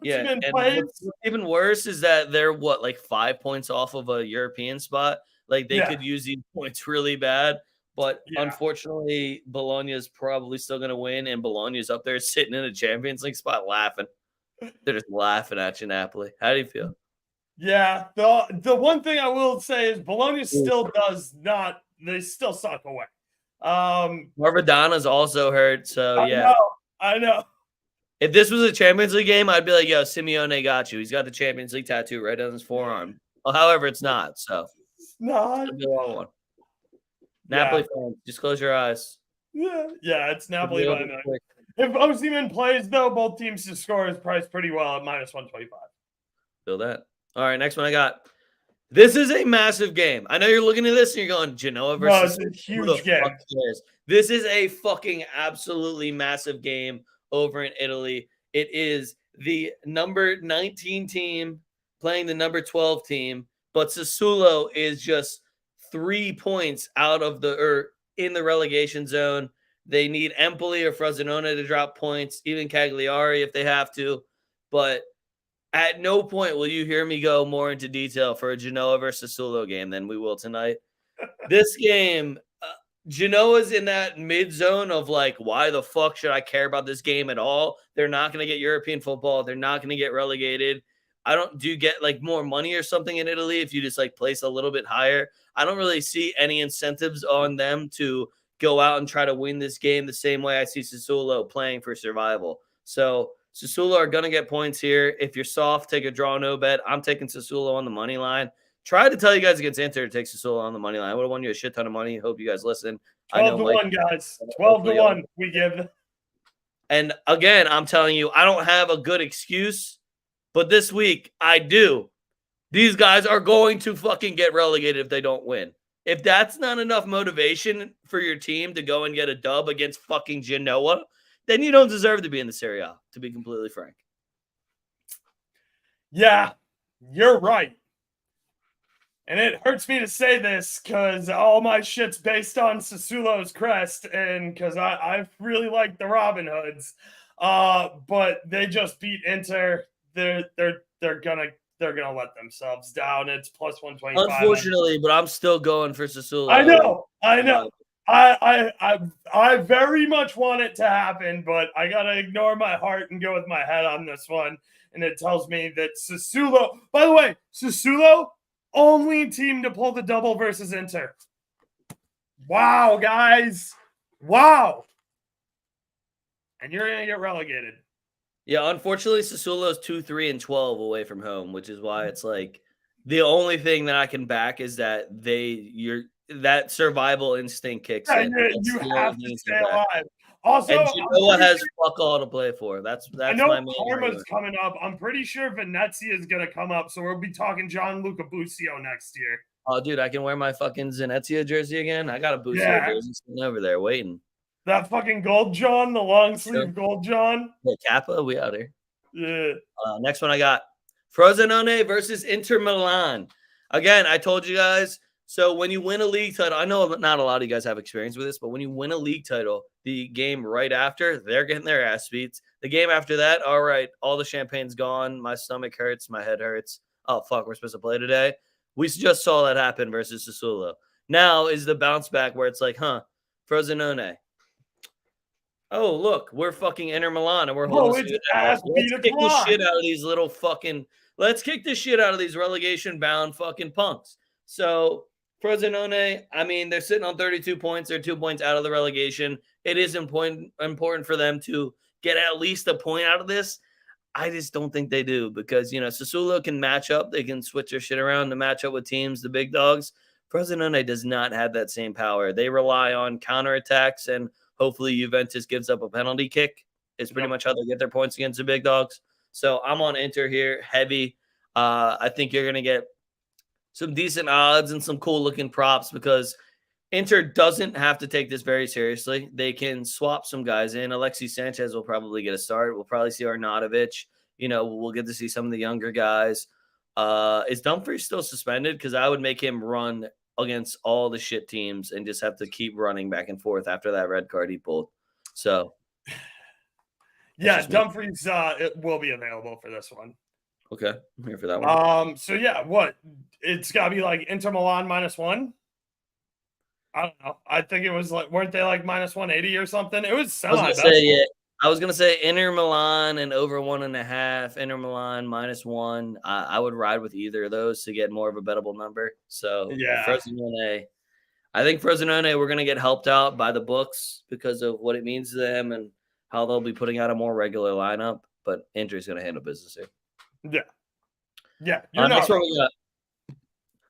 Yeah, and what's even worse is that they're 5 points off of a European spot. They could use these points really bad. But unfortunately, Bologna is probably still going to win, and Bologna is up there sitting in a Champions League spot laughing. They're just laughing at you, Napoli. How do you feel? Yeah, the one thing I will say is Bologna still does not. They still suck away. Marvadana's also hurt, so yeah. I know. If this was a Champions League game, I'd be like, yo, Simeone got you. He's got the Champions League tattoo right on his forearm. Well, however, it's not, so It's not. it'll be a long one. Yeah. Napoli fans, just close your eyes. Yeah, it's Napoli by 9. If Osimhen plays, though, both teams to score is priced pretty well at -125. Feel that. All right, next one I got. This is a massive game. I know you're looking at this and you're going, Genoa versus. No, it's a huge game. This is a fucking absolutely massive game over in Italy. It is the number 19 team playing the number 12 team, but Sassuolo is just 3 points out of in the relegation zone. They need Empoli or Frosinone to drop points, even Cagliari if they have to. But at no point will you hear me go more into detail for a Genoa versus Sassuolo game than we will tonight. This game, Genoa's in that mid zone of like, why the fuck should I care about this game at all? They're not going to get European football. They're not going to get relegated. Do you get like more money or something in Italy if you just like place a little bit higher? I don't really see any incentives on them to go out and try to win this game the same way I see Sassuolo playing for survival. So Sassuolo are going to get points here. If you're soft, take a draw, no bet. I'm taking Sassuolo on the money line. Tried to tell you guys against Inter to take Sassuolo on the money line. I would have won you a shit ton of money. Hope you guys listen. 12-1, guys. 12-1. We give them. And again, I'm telling you, I don't have a good excuse, but this week I do. These guys are going to fucking get relegated if they don't win. If that's not enough motivation for your team to go and get a dub against fucking Genoa, then you don't deserve to be in the Serie A, to be completely frank. Yeah, you're right. And it hurts me to say this because all my shit's based on Sassuolo's crest and because I really like the Robin Hoods. But they just beat Inter. They're gonna let themselves down. It's +125. Unfortunately, but I'm still going for Sassuolo. I know. I very much want it to happen, but I gotta ignore my heart and go with my head on this one. And it tells me that Sassuolo, by the way, Sassuolo, only team to pull the double versus Inter. Wow, guys. Wow. And you're going to get relegated. Yeah, unfortunately, Sassuolo is 2-3-12 away from home, which is why it's like the only thing that I can back is that that survival instinct kicks in. You have to stay alive. Also, and Genoa has fuck all to play for. That's I know my main Parma's coming up. I'm pretty sure Venezia is going to come up, so we'll be talking Gianluca Busio next year. Oh, dude, I can wear my fucking Venezia jersey again. I got a Busio jersey sitting over there waiting. That fucking gold John, the long sleeve gold John. The Kappa, we out here. Yeah. Next one I got Frosinone versus Inter Milan. Again, I told you guys. So when you win a league title, I know not a lot of you guys have experience with this, but when you win a league title, the game right after, they're getting their ass beats. The game after that, all right, all the champagne's gone. My stomach hurts. My head hurts. Oh, fuck, we're supposed to play today. We just saw that happen versus Sassuolo. Now is the bounce back where it's like, Frosinone. Oh, look, we're fucking Inter Milan and we're holding Let's kick the shit out of these little fucking – let's kick the shit out of these relegation-bound fucking punks. So – Frosinone, I mean, they're sitting on 32 points. They're 2 points out of the relegation. It is important for them to get at least a point out of this. I just don't think they do because, Sassuolo can match up. They can switch their shit around to match up with teams, the big dogs. Frosinone does not have that same power. They rely on counterattacks, and hopefully Juventus gives up a penalty kick. It's pretty much how they get their points against the big dogs. So I'm on Inter here, heavy. I think you're going to get some decent odds and some cool looking props because Inter doesn't have to take this very seriously. They can swap some guys in. Alexis Sanchez will probably get a start. We'll probably see Arnautovic. We'll get to see some of the younger guys. Is Dumfries still suspended? Because I would make him run against all the shit teams and just have to keep running back and forth after that red card he pulled. So, yeah, Dumfries it will be available for this one. Okay, I'm here for that one. So yeah, what? It's got to be like Inter Milan -1. I don't know. I think it was like, weren't they like -180 or something? It was semi. I was gonna say, yeah. I was gonna say Inter Milan and over 1.5. Inter Milan -1. I would ride with either of those to get more of a bettable number. So Yeah. Frosinone, I think Frosinone, we're gonna get helped out by the books because of what it means to them and how they'll be putting out a more regular lineup. But Inter's gonna handle business here. Yeah. Yeah. You're Next not one wrong. we got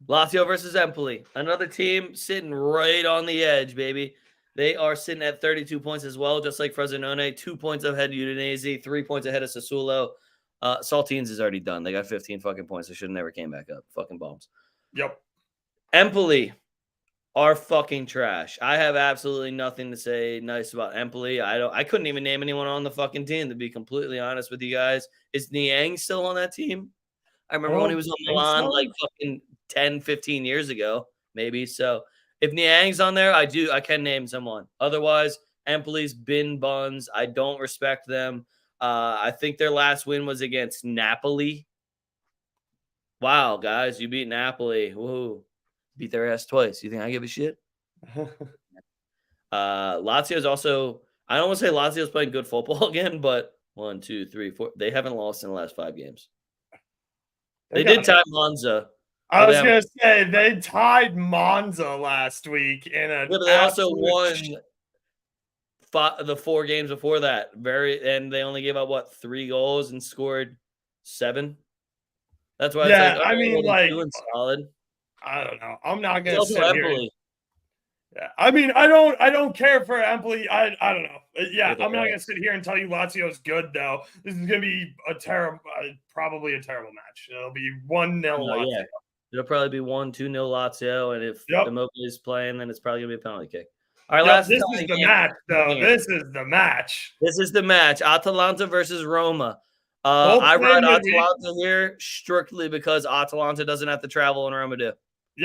Lazio versus Empoli. Another team sitting right on the edge, baby. They are sitting at 32 points as well, just like Frosinone. 2 points ahead of Udinese, 3 points ahead of Sassuolo. Saltines is already done. They got 15 fucking points. They should have never came back up. Fucking bombs. Yep. Empoli are fucking trash. I have absolutely nothing to say nice about Empoli. I couldn't even name anyone on the fucking team, to be completely honest with you guys. Is Niang still on that team? I remember when he was on Milan like fucking 10, 15 years ago, maybe. So if Niang's on there, I can name someone. Otherwise, Empoli's bin buns. I don't respect them. I think their last win was against Napoli. Wow, guys, you beat Napoli. Woohoo. Beat their ass twice. You think I give a shit? Lazio's also, I don't want to say Lazio's playing good football again, but 1, 2, 3, 4. They haven't lost in the last 5 games. They did tie Monza. I was going to say, they tied Monza last week in a. But they also won the 4 games before that. And they only gave up, 3 goals and scored 7? That's why yeah, it's like, I mean, like, doing solid. I don't know. I'm not going to sit Empoli. Yeah, I mean, I don't care for Empoli. I don't know. Yeah, I'm not gonna sit here and tell you Lazio's good though. This is gonna be probably a terrible match. It'll be 1-0 Lazio. Yeah. It'll probably be 1-2-0 Lazio, and if Immobile is playing, then it's probably gonna be a penalty kick. All right, this is the match, though. This is the match. This is the match. Atalanta versus Roma. I ride Atalanta here strictly because Atalanta doesn't have to travel and Roma do.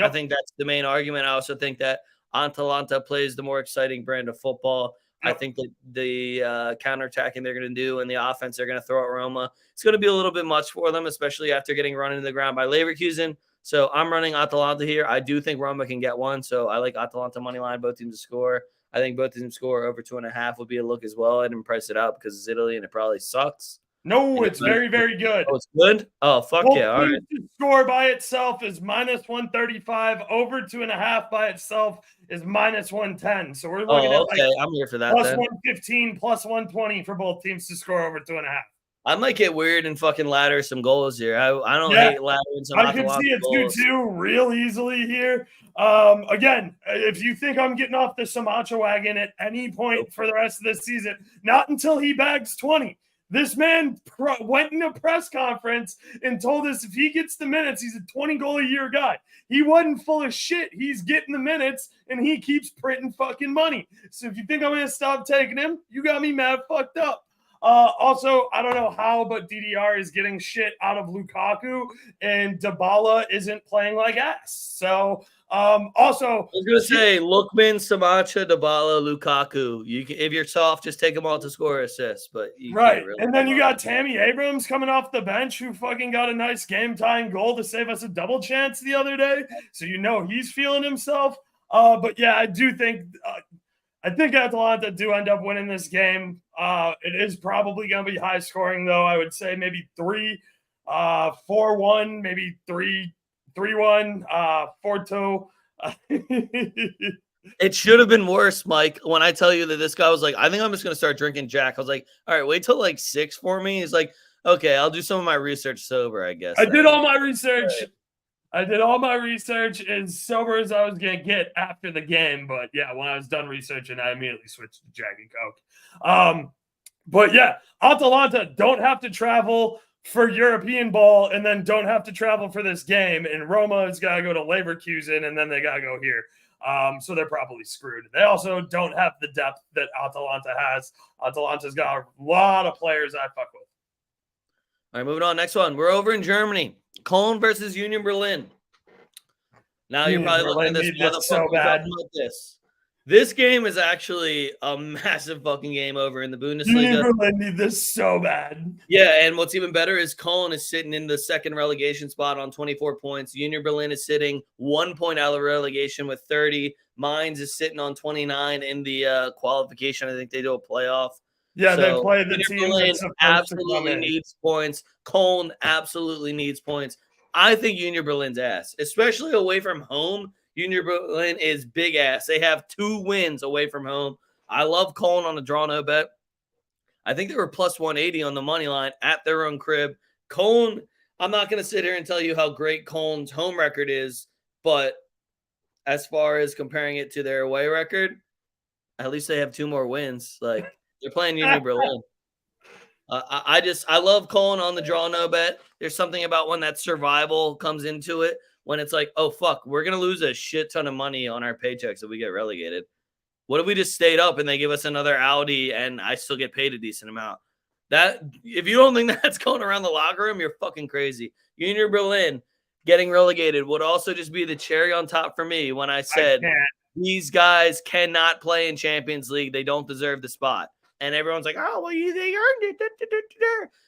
I think that's the main argument. I also think that Atalanta plays the more exciting brand of football. I think that the counterattacking they're going to do and the offense they're going to throw at Roma, it's going to be a little bit much for them, especially after getting run into the ground by Leverkusen. So I'm running Atalanta here. I do think Roma can get one, so I like Atalanta money line, both teams to score. I think both teams score over 2.5 would be a look as well. I didn't price it out because it's Italy and it probably sucks. No, it's very, very good. Oh, it's good? Oh, fuck yeah. All right. Score by itself is -135. Over 2.5 by itself is -110. So we're looking at I'm here for that. +115, +120 for both teams to score over 2.5. I might get weird and fucking ladder some goals here. I don't hate laddering some. I can see a 2-2 real easily here. Again, if you think I'm getting off the Samacha wagon at any point for the rest of this season, not until he bags 20. This man went in a press conference and told us if he gets the minutes, he's a 20-goal-a-year guy. He wasn't full of shit. He's getting the minutes, and he keeps printing fucking money. So if you think I'm going to stop taking him, you got me mad fucked up. Also, I don't know how, but DDR is getting shit out of Lukaku, and Dybala isn't playing like ass. So, also, I was gonna say Lookman, Samacha, Dybala, Lukaku. If you're soft, just take them all to score assists. But and then you got Tammy Abrams coming off the bench, who fucking got a nice game-tying goal to save us a double chance the other day. So he's feeling himself. But yeah, I do think. I think Atalanta do end up winning this game. It is probably going to be high scoring, though. I would say maybe 4-1, maybe 3-1, 4-2. It should have been worse, Mike. When I tell you that this guy was like, I think I'm just going to start drinking Jack. I was like, all right, wait till like 6 for me. He's like, okay, I'll do some of my research sober, I guess. I did all my research. I did all my research as sober as I was going to get after the game. But yeah, when I was done researching, I immediately switched to Jack and Coke. But yeah, Atalanta don't have to travel for European ball and then don't have to travel for this game. And Roma has got to go to Leverkusen and then they got to go here. So they're probably screwed. They also don't have the depth that Atalanta has. Atalanta's got a lot of players I fuck with. All right, moving on. Next one. We're over in Germany. Cologne versus Union Berlin. Now you're probably looking at this motherfucker so bad. This game is actually a massive fucking game over in the Bundesliga. Union Berlin need this so bad. Yeah, and what's even better is Cologne is sitting in the second relegation spot on 24 points. Union Berlin is sitting 1 point out of relegation with 30. Mainz is sitting on 29 in the qualification. I think they do a playoff. Yeah, they So play the Union team Berlin that's supposed to come absolutely in. needs points. Cologne absolutely needs points. I think Union Berlin's ass, especially away from home. Union Berlin is big ass. They have 2 wins away from home. I love Cologne on the draw no bet. I think they were plus 180 on the money line at their own crib. Cologne, I'm not going to sit here and tell you how great Cologne's home record is, but as far as comparing it to their away record, at least they have 2 more wins. Like, they're playing Union Berlin. I love Cologne on the draw no bet. There's something about when that survival comes into it, when it's like, oh, fuck, we're going to lose a shit ton of money on our paychecks if we get relegated. What if we just stayed up and they give us another Audi and I still get paid a decent amount? That, if you don't think that's going around the locker room, you're fucking crazy. Union Berlin getting relegated would also just be the cherry on top for me when I said these guys cannot play in Champions League. They don't deserve the spot. And everyone's like, oh, well, they earned it.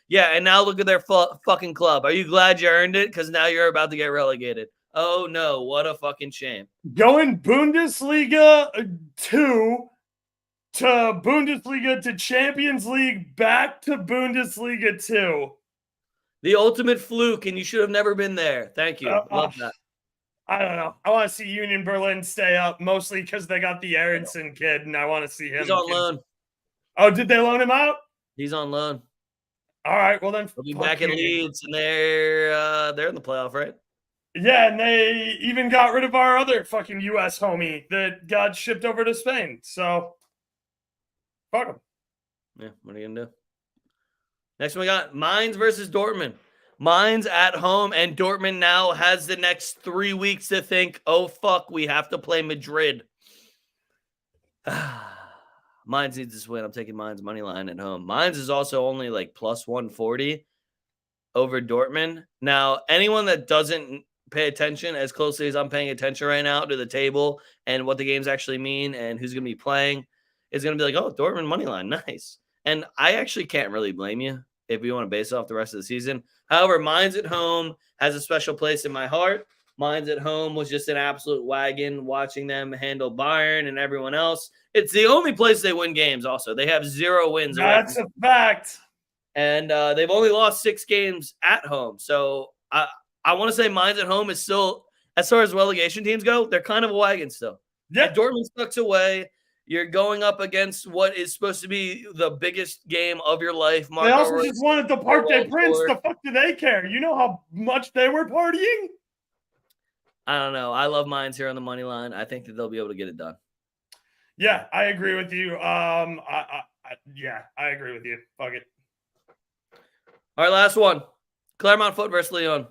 Yeah, and now look at their fucking club. Are you glad you earned it? Because now you're about to get relegated. Oh, no. What a fucking shame. Going Bundesliga 2 to Bundesliga to Champions League back to Bundesliga 2. The ultimate fluke, and you should have never been there. Thank you. Love that. I don't know. I want to see Union Berlin stay up, mostly because they got the Aronson kid, and I want to see him. He's on loan. Oh, did they loan him out? He's on loan. All right, well then. He'll be back in Leeds, and they're in the playoff, right? Yeah, and they even got rid of our other fucking U.S. homie that got shipped over to Spain. So, fuck him. Yeah, what are you gonna do? Next one we got Mainz versus Dortmund. Mainz at home, and Dortmund now has the next 3 weeks to think, oh, fuck, we have to play Madrid. Mainz needs this win. I'm taking Mainz money line at home. Mainz is also only like plus 140 over Dortmund. Now, anyone that doesn't pay attention as closely as I'm paying attention right now to the table and what the games actually mean and who's going to be playing is going to be like, oh, Dortmund money line, nice. And I actually can't really blame you if you want to base it off the rest of the season. However, Mainz at home has a special place in my heart. Mainz at home was just an absolute wagon watching them handle Bayern and everyone else. It's the only place they win games also. They have 0 wins. That's a fact. And they've only lost 6 games at home. So I want to say Mainz at home is still, as far as relegation teams go, they're kind of a wagon still. Yeah, Dortmund tucks away. You're going up against what is supposed to be the biggest game of your life. They also just won at the Parc des Princes. The fuck do they care? You know how much they were partying? I don't know. I love Mainz here on the money line. I think that they'll be able to get it done. Yeah, I agree with you. I agree with you. Fuck it. All right, last one. Clermont Foot versus Lyon.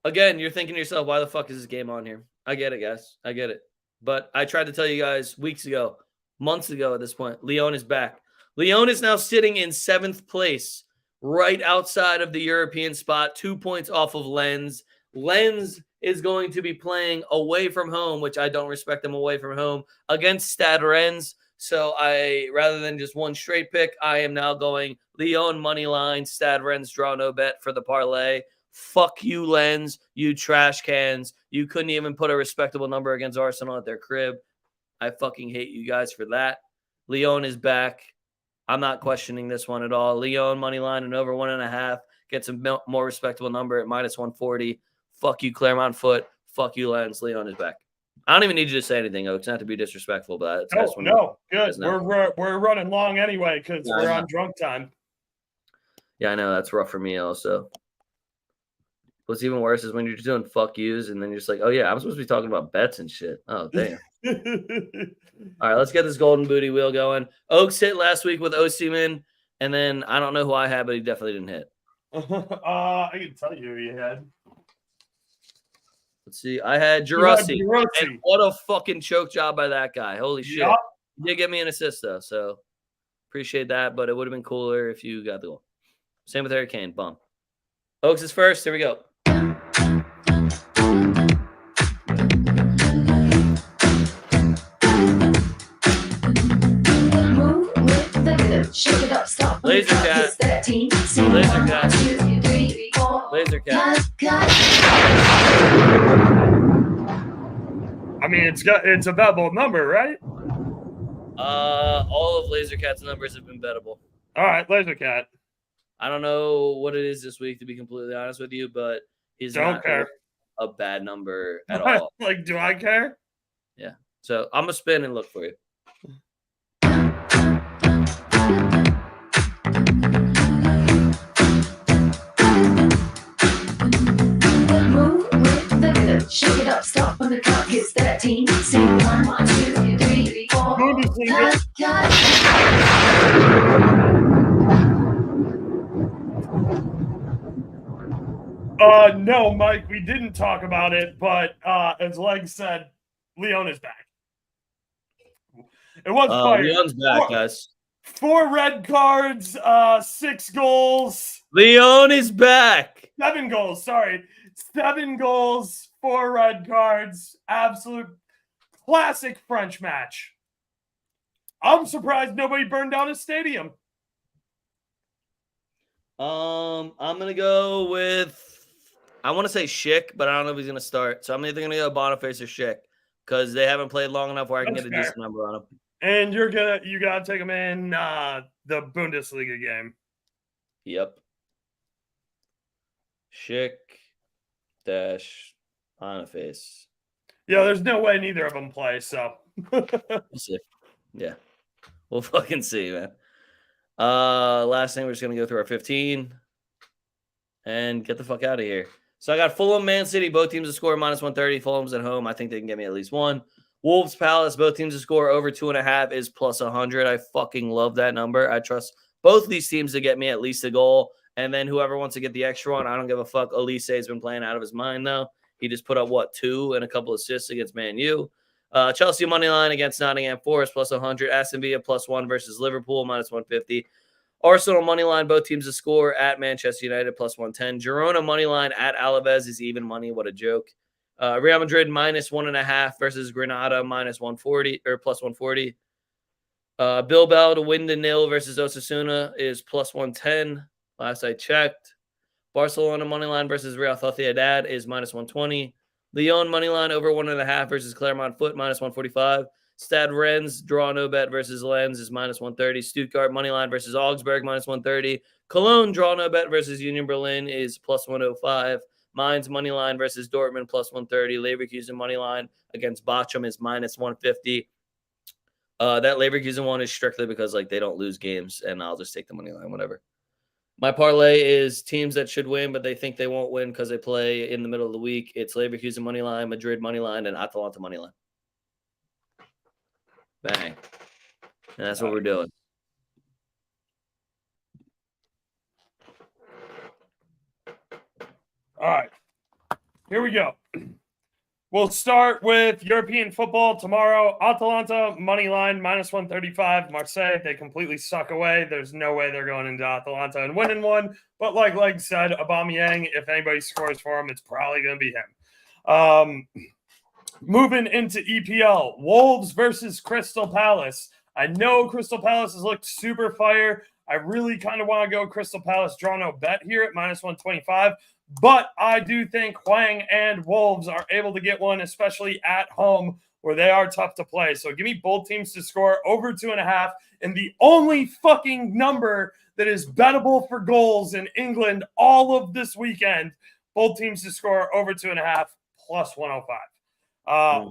Again, you're thinking to yourself, why the fuck is this game on here? I get it, guys. I get it. But I tried to tell you guys weeks ago, months ago at this point, Lyon is back. Lyon is now sitting in 7th place, right outside of the European spot, 2 points off of Lens. Lens is going to be playing away from home, which I don't respect them away from home, against Stade Rennes. So rather than just one straight pick, I am now going Lyon money line, Stade Rennes draw no bet for the parlay. Fuck you, Lens, you trash cans. You couldn't even put a respectable number against Arsenal at their crib. I fucking hate you guys for that. Lyon is back. I'm not questioning this one at all. Lyon money line and over 1.5 gets a more respectable number at minus 140. Fuck you, Clermont Foot. Fuck you, Lens. Lyon is back. I don't even need you to say anything, Oaks. Not to be disrespectful, but no, good. We're running long anyway because we're on drunk time. Yeah, I know that's rough for me also. What's even worse is when you're just doing fuck yous and then you're just like, oh yeah, I'm supposed to be talking about bets and shit. Oh damn. All right, let's get this golden booty wheel going. Oaks hit last week with Osimhen, and then I don't know who I had, but he definitely didn't hit. I can tell you who you had. Let's see. I had Gerassi. And what a fucking choke job by that guy. Holy shit. Yep. He did get me an assist, though, so appreciate that, but it would have been cooler if you got the goal. Same with Harry Kane. Bum. Oaks is first. Here we go. Shake it up, stop. Laser cat. Laser cat. Laser cat. I mean, it's a bet bold number, right? All of Lasercat's numbers have been bettable. All right, Lasercat. I don't know what it is this week, to be completely honest with you, but he's Don't not care. a bad number at all. Like, do I care? Yeah. So I'm gonna spin and look for you. Move with the rhythm. Shake it up, stop when the clock hits 13. Sing 1, 2, 3, 4. Bundesliga. No, Mike, we didn't talk about it, but as Leg said, Leon is back. It was fire. Leon's back, guys. 4 red cards, 6 goals. Leon is back. 7 goals, sorry. 7 goals, 4 red cards. Absolute classic French match. I'm surprised nobody burned down his stadium. I'm gonna go with, I want to say Schick, but I don't know if he's gonna start. So I'm either gonna go Boniface or Schick because they haven't played long enough where I can That's get a fair. decent number on him. And you gotta take him in the Bundesliga game. Yep. Schick dash Boniface. Yeah, there's no way neither of them play, so We'll see. Yeah. We'll fucking see, man. Last thing, we're just gonna go through our 15 and get the fuck out of here. So I got Fulham, Man City, both teams to score -130. Fulham's at home. I think they can get me at least one. Wolves, Palace, both teams to score over 2.5 is +100. I fucking love that number. I trust both these teams to get me at least a goal. And then whoever wants to get the extra one, I don't give a fuck. Elise has been playing out of his mind, though. He just put up, 2 and a couple assists against Man U. Chelsea money line against Nottingham Forest +100. Aston Villa +1 versus Liverpool -150. Arsenal money line, both teams to score at Manchester United +110. Girona money line at Alaves is even money. What a joke. Real Madrid -1.5 versus Granada -140 or +140. Bilbao to win the 0 versus Osasuna is +110. Last I checked. Barcelona money line versus Real Sociedad is -120. Lyon money line over 1.5 versus Clermont Foot -145. Stade Rennes draw no bet versus Lens is -130. Stuttgart money line versus Augsburg -130. Cologne draw no bet versus Union Berlin is +105. Mainz money line versus Dortmund +130. Leverkusen money line against Bochum is -150. That Leverkusen one is strictly because like they don't lose games, and I'll just take the money line, whatever. My parlay is teams that should win, but they think they won't win because they play in the middle of the week. It's Leverkusen money line, Madrid money line, and Atalanta money line. Bang. And that's what we're doing. All right. Here we go. We'll start with European football tomorrow. Atalanta, money line, -135. Marseille, they completely suck away. There's no way they're going into Atalanta and winning one. But like Leg said, Aubameyang, if anybody scores for him, it's probably going to be him. Moving into EPL, Wolves versus Crystal Palace. I know Crystal Palace has looked super fire. I really kind of want to go Crystal Palace draw no bet here at -125. But I do think Hwang and Wolves are able to get one, especially at home where they are tough to play. So give me both teams to score over 2.5. And the only fucking number that is bettable for goals in England all of this weekend, both teams to score over 2.5 +105.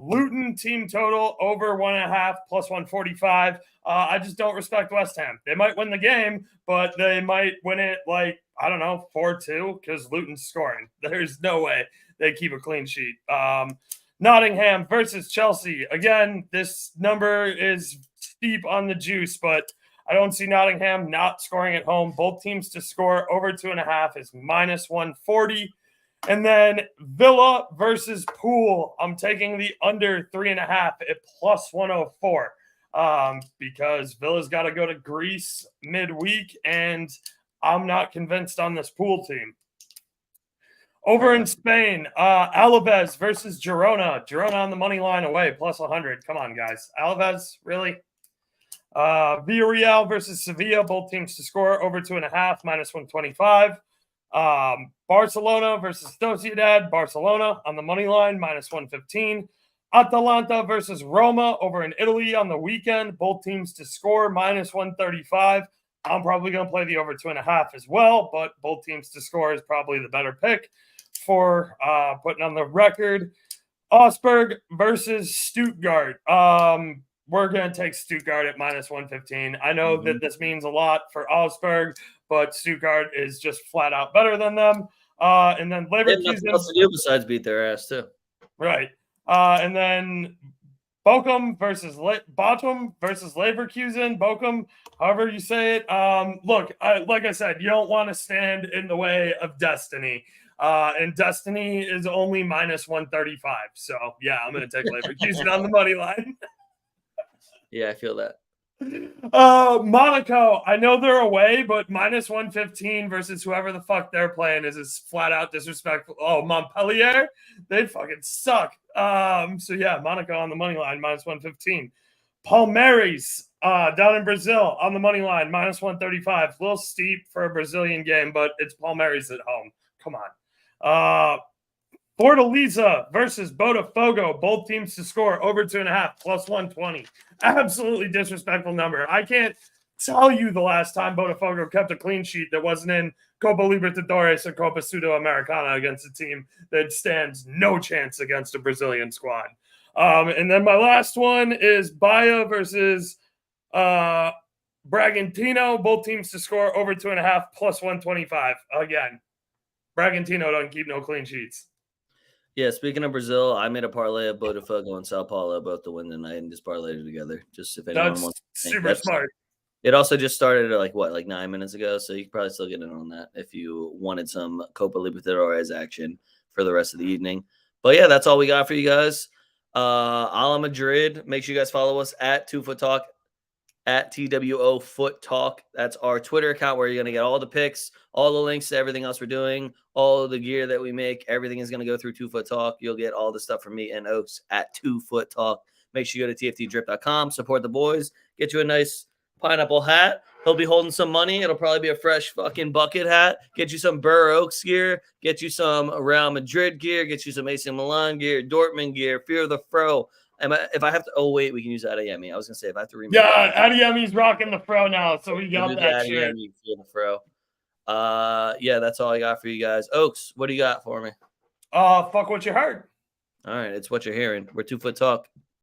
Luton team total over 1.5 +145. I just don't respect West Ham. They might win the game, but they might win it like, I don't know, 4-2 because Luton's scoring. There's no way they keep a clean sheet. Nottingham versus Chelsea. Again, this number is steep on the juice, but I don't see Nottingham not scoring at home. Both teams to score over 2.5 is -140. And then Villa versus Poole. I'm taking the under 3.5 at +104 because Villa's got to go to Greece midweek, and I'm not convinced on this Poole team. Over in Spain, Alaves versus Girona. Girona on the money line away, +100. Come on, guys. Alaves, really? Villarreal versus Sevilla. Both teams to score over 2.5, -125. Barcelona versus Sociedad. Barcelona on the money line, -115. Atalanta versus Roma over in Italy on the weekend. Both teams to score -135. I'm probably going to play the over 2.5 as well, but both teams to score is probably the better pick for putting on the record. Augsburg versus Stuttgart. We're going to take Stuttgart at -115. I know that this means a lot for Augsburg, but Stuttgart is just flat out better than them. And then They have nothing else Leverkusen. to do besides beat their ass, too. Right. And then Bochum versus Leverkusen. Bochum, however you say it. Look, like I said, you don't want to stand in the way of destiny. And destiny is only -135. So, yeah, I'm going to take Leverkusen on the money line. Yeah, I feel that. Monaco, I know they're away, but -115 versus whoever the fuck they're playing is flat out disrespectful. Oh, Montpellier, they fucking suck. So yeah, Monaco on the money line, -115. Palmeiras, down in Brazil on the money line, -135. A little steep for a Brazilian game, but it's Palmeiras at home. Come on. Fortaleza versus Botafogo. Both teams to score over 2.5 +120. Absolutely disrespectful number. I can't tell you the last time Botafogo kept a clean sheet that wasn't in Copa Libertadores or Copa Sudamericana against a team that stands no chance against a Brazilian squad. And then my last one is Bahia versus Bragantino. Both teams to score over 2.5 +125. Again, Bragantino don't keep no clean sheets. Yeah, speaking of Brazil, I made a parlay of Botafogo and Sao Paulo both to win tonight and just parlayed it together. Just if anyone That's wants to think. super smart. It also just started at 9 minutes ago, so you could probably still get in on that if you wanted some Copa Libertadores action for the rest of the evening. But yeah, that's all we got for you guys. A la Madrid. Make sure you guys follow us at TwoFootTalk, at TWOFootTalk. That's our Twitter account where you're going to get all the picks, all the links to everything else we're doing, all the gear that we make. Everything is going to go through TwoFootTalk. You'll get all the stuff from me and Oaks at TwoFootTalk. Make sure you go to tftdrip.com, support the boys, get you a nice pineapple hat. He'll be holding some money. It'll probably be a fresh fucking bucket hat. Get you some BurrOaks gear. Get you some Real Madrid gear. Get you some AC Milan gear, Dortmund gear, Fear of the Fro. If I have to, oh wait, we can use Adeyemi. I was gonna say if I have to remake. Yeah, Adeyemi's rocking the fro now, so we got that shit. Fear the Fro. Yeah, that's all I got for you guys. Oaks, what do you got for me? Fuck what you heard. All right, it's what you're hearing. We're 2Foot Talk.